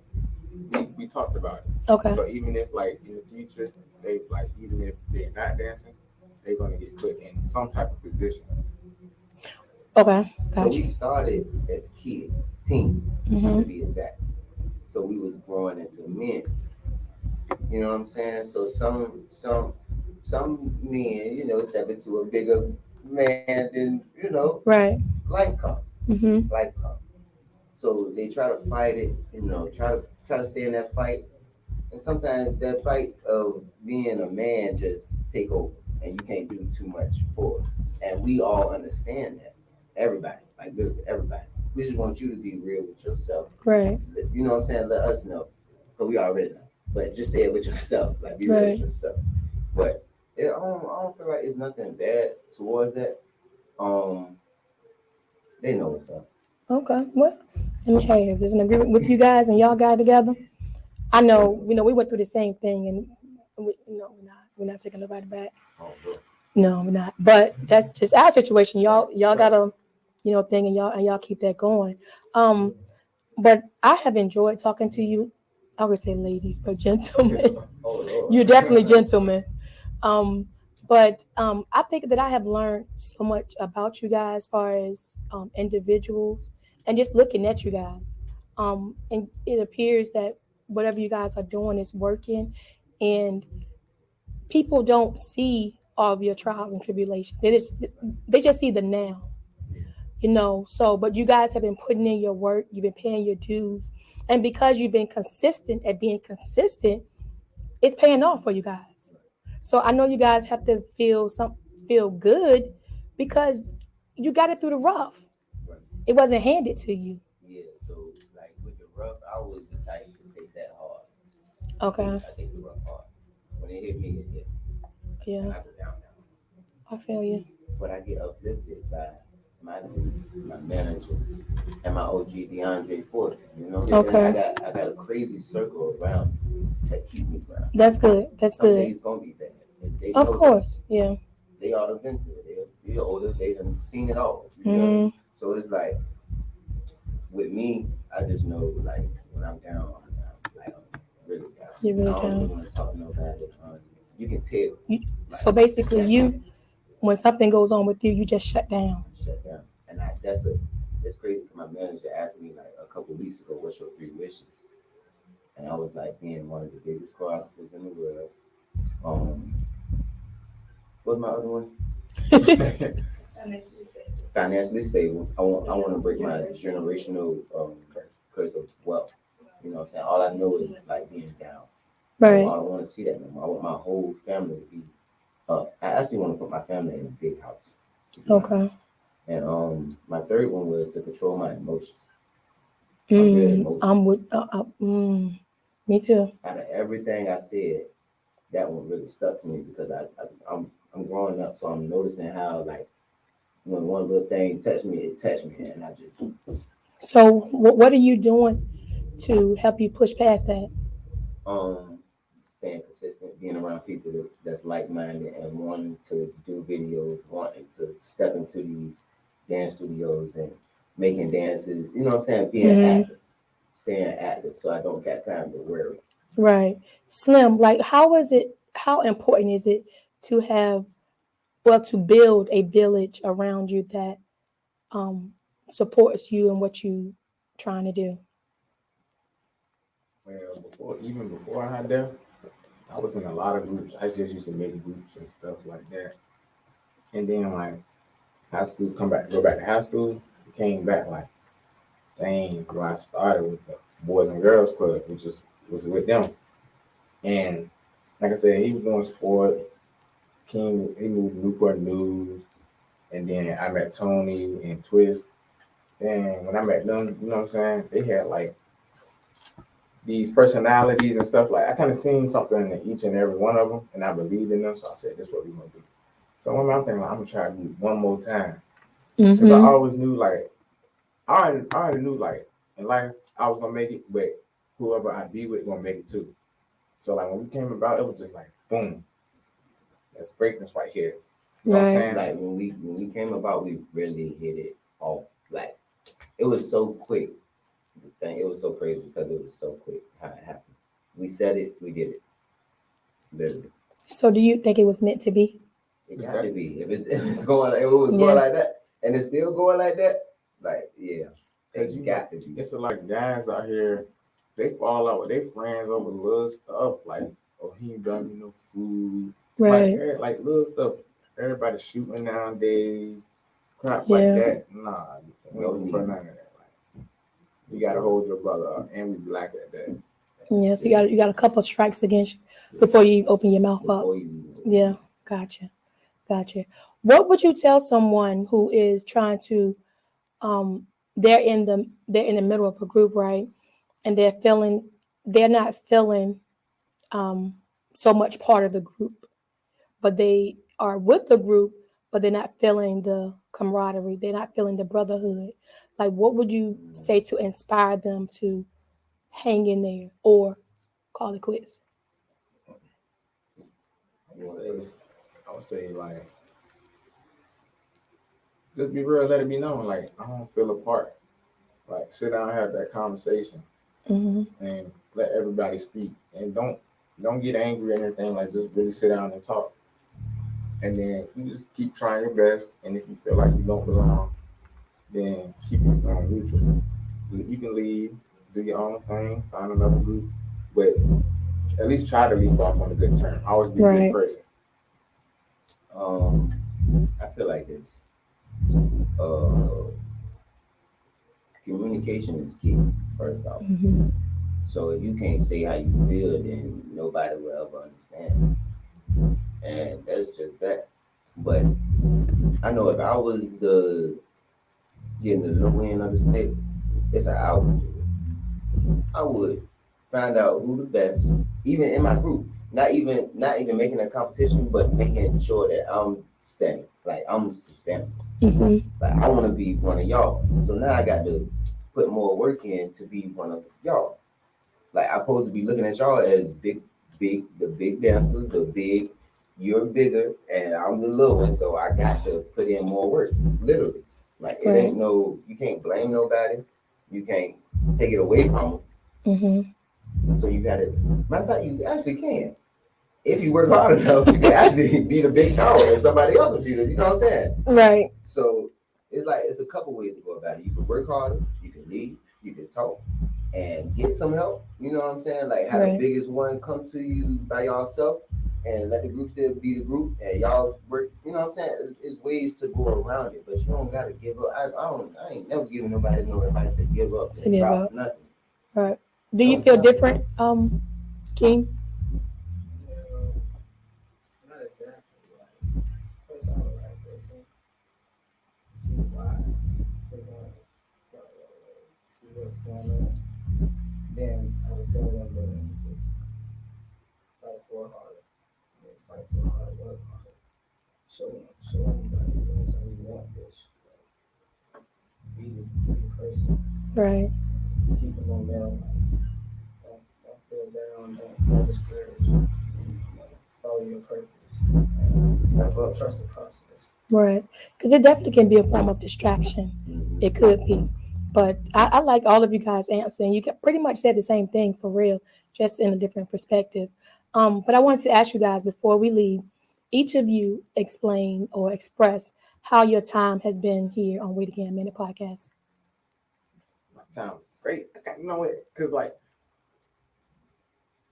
We talked about it. Okay. So even if like in the future they like even if they're not dancing, they're gonna get put in some type of position. Okay, So got we you. started as kids, teens Mm-hmm. to be exact. So we was growing into men. You know what I'm saying? So some men, step into a bigger man than Right. life comes. Mm-hmm. Life comes. So they try to fight it, try to stay in that fight. And sometimes that fight of being a man just take over and you can't do too much for it. And we all understand that. Everybody, like literally everybody. We just want you to be real with yourself. Right. You know what I'm saying? Let us know. Because we already know. But just say it with yourself. Like be real Right. with yourself. But I don't feel like it's nothing bad towards that. They know what's up. Okay. Well, I mean, hey, is this an agreement with you guys and y'all got together? I know, we went through the same thing, and we're not taking nobody back. Oh, bro. No, we're not. But that's just our situation. Y'all got a, thing, and y'all keep that going. But I have enjoyed talking to you. I would say ladies, but gentlemen. Oh, Lord. You're definitely gentlemen. But I think that I have learned so much about you guys as far as individuals and just looking at you guys. And it appears that whatever you guys are doing is working, and people don't see all of your trials and tribulations. They just see the now. So but you guys have been putting in your work, you've been paying your dues, and because you've been consistent at being consistent, it's paying off for you guys. So I know you guys have to feel good because you got it through the rough. Right. It wasn't handed to you. Yeah, so like with the rough, I was the type to take that hard. Okay. I take the rough hard. When it hit me, it hit me, and Yeah, I go down. I feel you. But I get uplifted by my dude, my manager, and my OG DeAndre Force. You know, and Okay. I got a crazy circle around me that keep me grounded. That's good. That's Some good. days gonna be bad, and they Of know that. course. Yeah. They ought to have been through it. They're older. They done seen it all. You know. Hmm. So it's like with me, I just know like when I'm down, I'm down. Like I'm really down. You I really don't really can. want to talk to nobody. You can tell. You, Like so basically, you, when something goes on with you, you just shut down. shut down. And it's crazy because my manager asked me like a couple weeks ago, what's your three wishes? And I was like, being one of the biggest choreographers in the world. Um, what's my other one? Financially stable. I want to break my generational curse of wealth. You know what I'm saying? All I know is like being down. So Right. I don't want to see that no more. I want my whole family to be up. I actually want to put my family in a big house. Okay. And my third one was to control my emotions. I'm real emotional. I'm with. Me too. Out of everything I said, that one really stuck to me because I'm growing up, so I'm noticing how like when one little thing touched me, it touched me, and I just So, what are you doing to help you push past that? um staying consistent, being around people that's like minded and wanting to do videos, wanting to step into these dance studios and making dances. You know what I'm saying? Being Hmm. active, staying active, so I don't got time to worry. Right. Slim, like, how is it? How important is it to have, well, to build a village around you that um supports you and what you trying to do? Well, even before I had that, I was in a lot of groups. I just used to make groups and stuff like that. And then like high school, go back to high school, came back like, dang, where I started with the Boys and Girls Club, which was with them. And like I said, he was doing sports. Keem, he moved to Newport News. And then I met Tony and Twist. And when I met them, you know what I'm saying? They had like these personalities and stuff. Like I kind of seen something in each and every one of them, and I believed in them. So I said, "This is what we're gonna do." So I'm thinking, like, I'm gonna try to do it one more time because I Mm-hmm. always knew, like, I already knew, like, in life I was gonna make it, but whoever I be with gonna make it too. So like when we came about, it was just like, boom, let's break this right here. So I'm Right. saying, Like when we came about, we really hit it off. Like it was so quick. The thing it was so crazy because it was so quick how it happened. We said it, we did it. Literally, So, do you think it was meant to be? it got to be. If it's going, if it was Yeah. going like that, and it's still going like that, like yeah, because it you got to be. it's a lot of guys out here, they fall out with their friends over little stuff like, oh, he ain't done me no food, Right. like little stuff. Everybody shooting nowadays, crap like Yeah. that. Nah, we don't for none of that. Like, you gotta hold your brother up, and we black at that. Yeah. So you got a couple strikes against you before you open your mouth up. Before you, Yeah. Gotcha. Gotcha. What would you tell someone who is trying to they're in the middle of a group, right? And they're not feeling um so much part of the group, but they are with the group, but they're not feeling the camaraderie, they're not feeling the brotherhood. Like, what would you say to inspire them to hang in there or call it quits? I would say, like, just be real, let it be known. Like, I don't feel a part. Like, sit down and have that conversation Mm-hmm. and let everybody speak. And don't get angry or anything. Like, just really sit down and talk. And then you just keep trying your best. And if you feel like you don't belong, then keep it neutral. You can leave, do your own thing, find another group, but at least try to leave off on a good term. Always be a good Right. person. I feel like this. Uh, Communication is key. First off. Mm-hmm. So if you can't say how you feel, then nobody will ever understand. And that's just that. But I know if I was the getting the low end of the stick, it's an hour. I would find out who the best, even in my group. Not even making a competition, but making sure that I'm standing. Like I'm standing. Mm-hmm. Like I want to be one of y'all. So now I got to put more work in to be one of y'all. Like I'm supposed to be looking at y'all as the big dancers, the big. You're bigger, and I'm the little one, so I got to put in more work. Literally, like it Right. ain't no. You can't blame nobody. You can't take it away from them. Mm-hmm. So you got to. Matter of fact, you actually can. If you work hard enough, you can actually be the big dog, and somebody else will be the. You know what I'm saying? Right. So it's a couple ways to go about it. You can work harder, you can lead, you can talk, and get some help. You know what I'm saying? Like have the Right. biggest one come to you by yourself, and let the group still be the group, and y'all work. You know what I'm saying? It's ways to go around it, but you don't gotta give up. I ain't never giving nobody no advice to give up. To give Drop up. nothing. Right. Do you Don't feel drop different, Keem? Yeah, not exactly. Like, first I was like, listen, see why we're going the other way, see what's going on. Then I would tell them to fight for harder, fight for hard, work harder. Show everybody this, how you want this. Be the person. Right. Keep the momentum. Don't feel down. Don't feel discouraged. Follow your purpose. Step up. Trust the process. Right. Because it definitely can be a form of distraction. It could be. But I like all of you guys answering. You pretty much said the same thing for real, just in a different perspective. But I wanted to ask you guys before we leave, each of you explain or express how your time has been here on Wait Again Minute Podcast. My time was great. You know what? Cause like,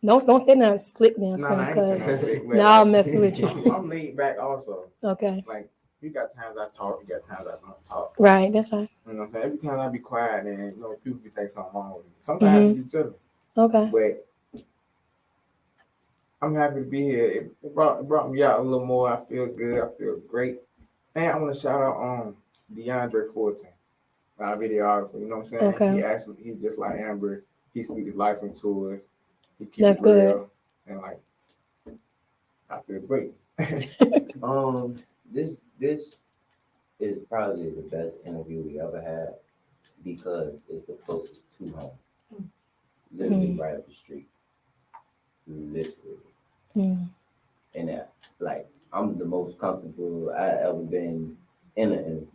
Don't say nothing slick now, no, I ain't saying because slick, but now like, I'm messing with you. I'm laid back also. Okay. Like, you got times I talk, you got times I don't talk. Right, that's right. You know what I'm saying? Every time I be quiet, then people be thinking something wrong with me. Sometimes I be chilling, Okay. but I'm happy to be here. It brought me out a little more. I feel good. I feel great. And I want to shout out DeAndre Fulton, our videographer. You know what I'm saying? Okay. He's just like Amber. He speaks life into us. He keeps That's it real, good. and like I feel great. This is probably the best interview we ever had because it's the closest to home. Literally right up the street. Literally. And that, like, I'm the most comfortable I ever been in an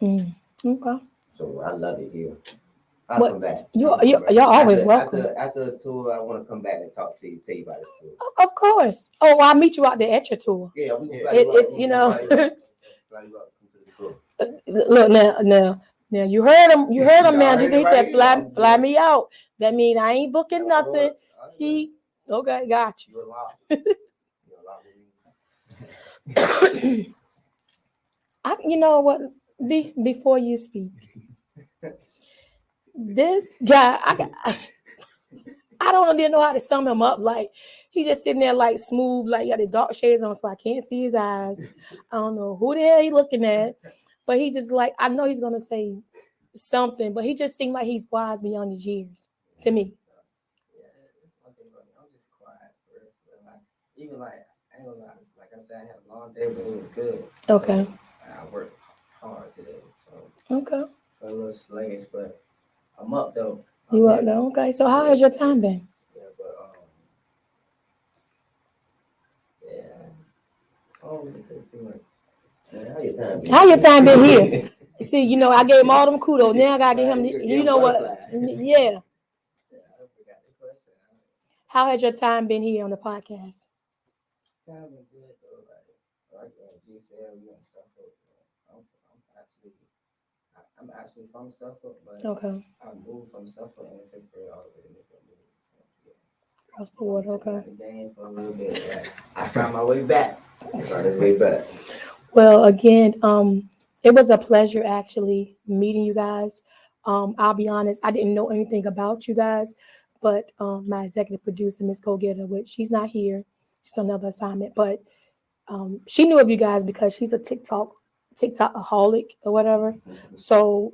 interview. Okay. So I love it here. I'll What come back. y'all always welcome. After the tour, I want to come back and talk to you, tell you about the tour. Of course. Oh, I'll meet you out there at your tour. Yeah, we can Yeah. fly you out. You know. Fly you out, come to the tour. Look now. You heard him. You heard him, man. Just he said, "Fly me out." That mean I ain't booking nothing. Okay, got you. You're allowed. You know what? Before you speak, this guy, I don't even know how to sum him up. Like he just sitting there like smooth, like he got the dark shades on, so I can't see his eyes. I don't know who the hell he looking at, but he just like I know he's gonna say something, but he just seemed like he's wise beyond his years to me. Yeah, it's one thing about me. I'm just quiet. Like, even like, I ain't gonna lie. It's like I said, I had a long day, but it was good. Okay. So, I worked hard today. So Okay. a little sluggish, but I'm up though. You up though? Okay. So how has your time been? Yeah, but yeah. I don't really say too much. Man, How your time been here? See, I gave him all them kudos. Now I gotta give him. You know what? Yeah. I forgot the question. How has your time been here on the podcast? Time been good though. Like G said, we in Suffolk. I'm actually from Suffolk, but Okay. I moved from Suffolk in the 5th grade all the way to Newport News. Across the water. Okay. The game for a little bit. I found my way back. On his way back. Well, again, it was a pleasure actually meeting you guys. I'll be honest, I didn't know anything about you guys, but my executive producer, Miss Go Getter, which she's not here, she's on another assignment, but she knew of you guys because she's a TikTok-aholic or whatever. So,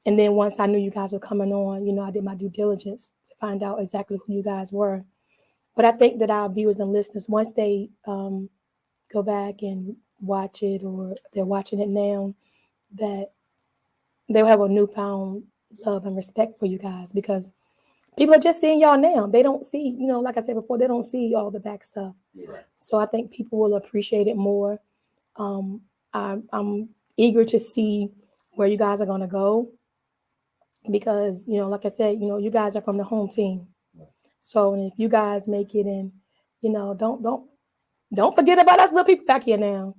and then once I knew you guys were coming on, I did my due diligence to find out exactly who you guys were. But I think that our viewers and listeners, once they go back and watch it, or they're watching it now, that they'll have a newfound love and respect for you guys, because people are just seeing y'all now. They don't see, like I said before, they don't see all the back stuff. Yeah. So I think people will appreciate it more. I'm eager to see where you guys are going to go, because, like I said, you guys are from the home team. So if you guys make it, and, don't forget about us little people back here now.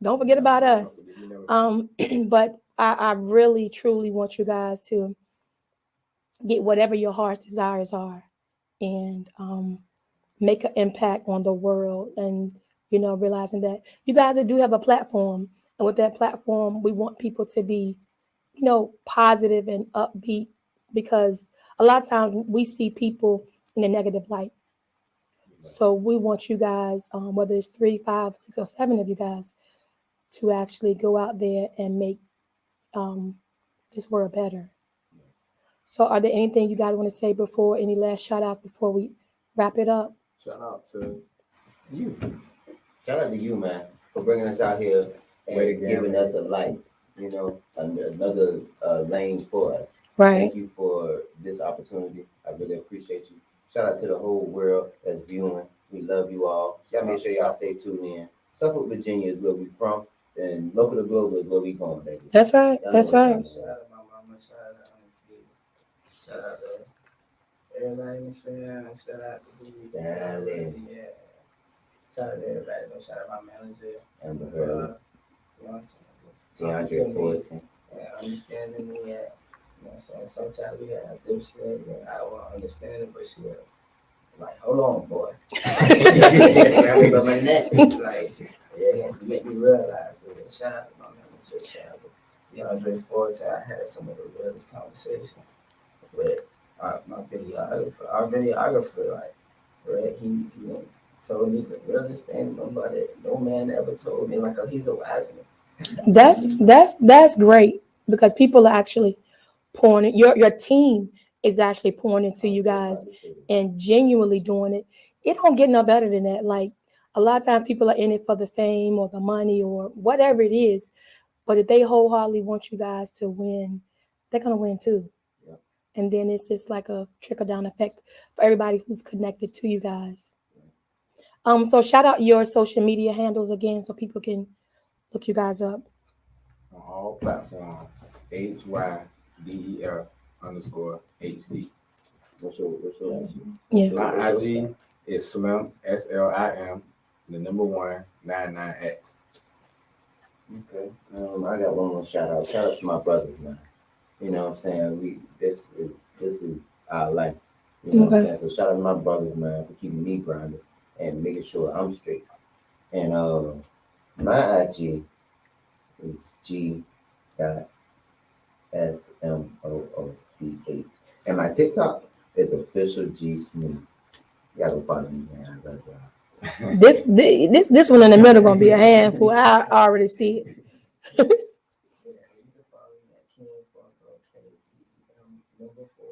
Don't forget about us. But I really, truly want you guys to get whatever your heart's desires are, and make an impact on the world. And, realizing that you guys do have a platform. And with that platform, we want people to be, positive and upbeat, because a lot of times we see people in a negative light. So we want you guys, whether it's 3, 5, 6, or 7 of you guys, to actually go out there and make this world better. So are there anything you guys want to say before, any last shout outs before we wrap it up? Shout out to you. Shout out to you, man, for bringing us out here and Way to go, giving man. us a light, another lane for us. Right. Thank you for this opportunity. I really appreciate you. Shout out to the whole world that's viewing. We love you all. Y'all make sure y'all stay tuned in. Suffolk, Virginia is where we from, and local to global is where we going, baby. That's right. That's right. Shout out to my mama. Shout out to Auntie. Shout out to everybody in the fam. Shout out to the Darling. Yeah. Shout out to everybody. Shout out my manager. Amber You Hurley, know what I'm saying? Just talking to DeAndre me Fortin. and understanding me. You know what I'm saying? Sometimes we have differences and I won't understand it, but she will. Like, hold on, boy. Grab me by my neck. Like, yeah, you make me realize. But shout out to my manager. Shout out to DeAndre Fortin. I had some of the realest conversation with my videographer. Our videographer, like, right, he told me the realest thing nobody, no man ever told me. Like, he's a wise man. That's great, because people are actually pouring it. Your team is actually pouring into you guys and genuinely doing it. It don't get no better than that. Like, a lot of times people are in it for the fame or the money or whatever it is, but if they wholeheartedly want you guys to win, they're gonna win too. Yeah. And then it's just like a trickle down effect for everybody who's connected to you guys. So shout out your social media handles again, so people can look you guys up. On all platforms, HYDEF_HD. What's your IG? Yeah. My IG is Slim, SLIM, the number 199X. Okay. I got one more shout out. Shout out to my brothers, man. You know what I'm saying? This is our life. You know what I'm saying? So shout out to my brothers, man, for keeping me grounded and making sure I'm straight. And my IG is G.SMOOTH. And my TikTok is official G Smooth. You gotta go follow me, man. I love y'all. This one in the middle gonna be a handful. I already see it. Yeah, you can follow me at Keem number 4.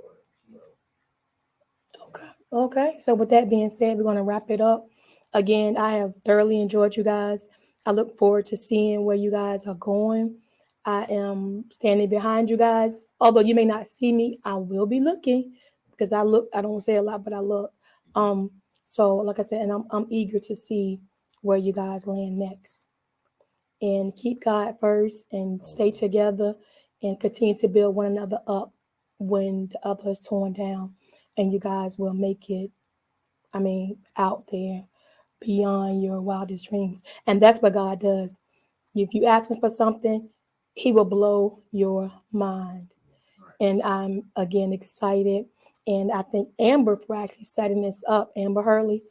Okay. So with that being said, we're gonna wrap it up. Again, I have thoroughly enjoyed you guys. I look forward to seeing where you guys are going. I am standing behind you guys. Although you may not see me, I will be looking, because I don't say a lot, but I look. So like I said, and I'm eager to see where you guys land next. And keep God first, and stay together, and continue to build one another up when the other is torn down. And you guys will make it, out there beyond your wildest dreams. And that's what God does. If you ask him for something, he will blow your mind. And I'm, again, excited. And I thank Amber for actually setting this up, Amber Hurley,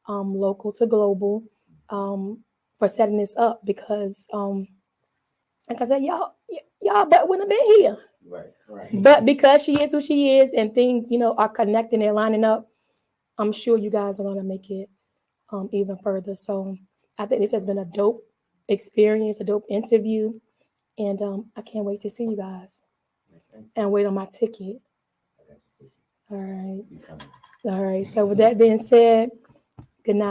local to global, for setting this up, because, like I said, y'all but wouldn't have been here. Right. But because she is who she is, and things, are connecting and lining up, I'm sure you guys are going to make it even further. So I think this has been a dope experience, a dope interview. And I can't wait to see you guys Okay. and wait on my ticket. I got your ticket. All right. You coming. All right. So with that being said, good night.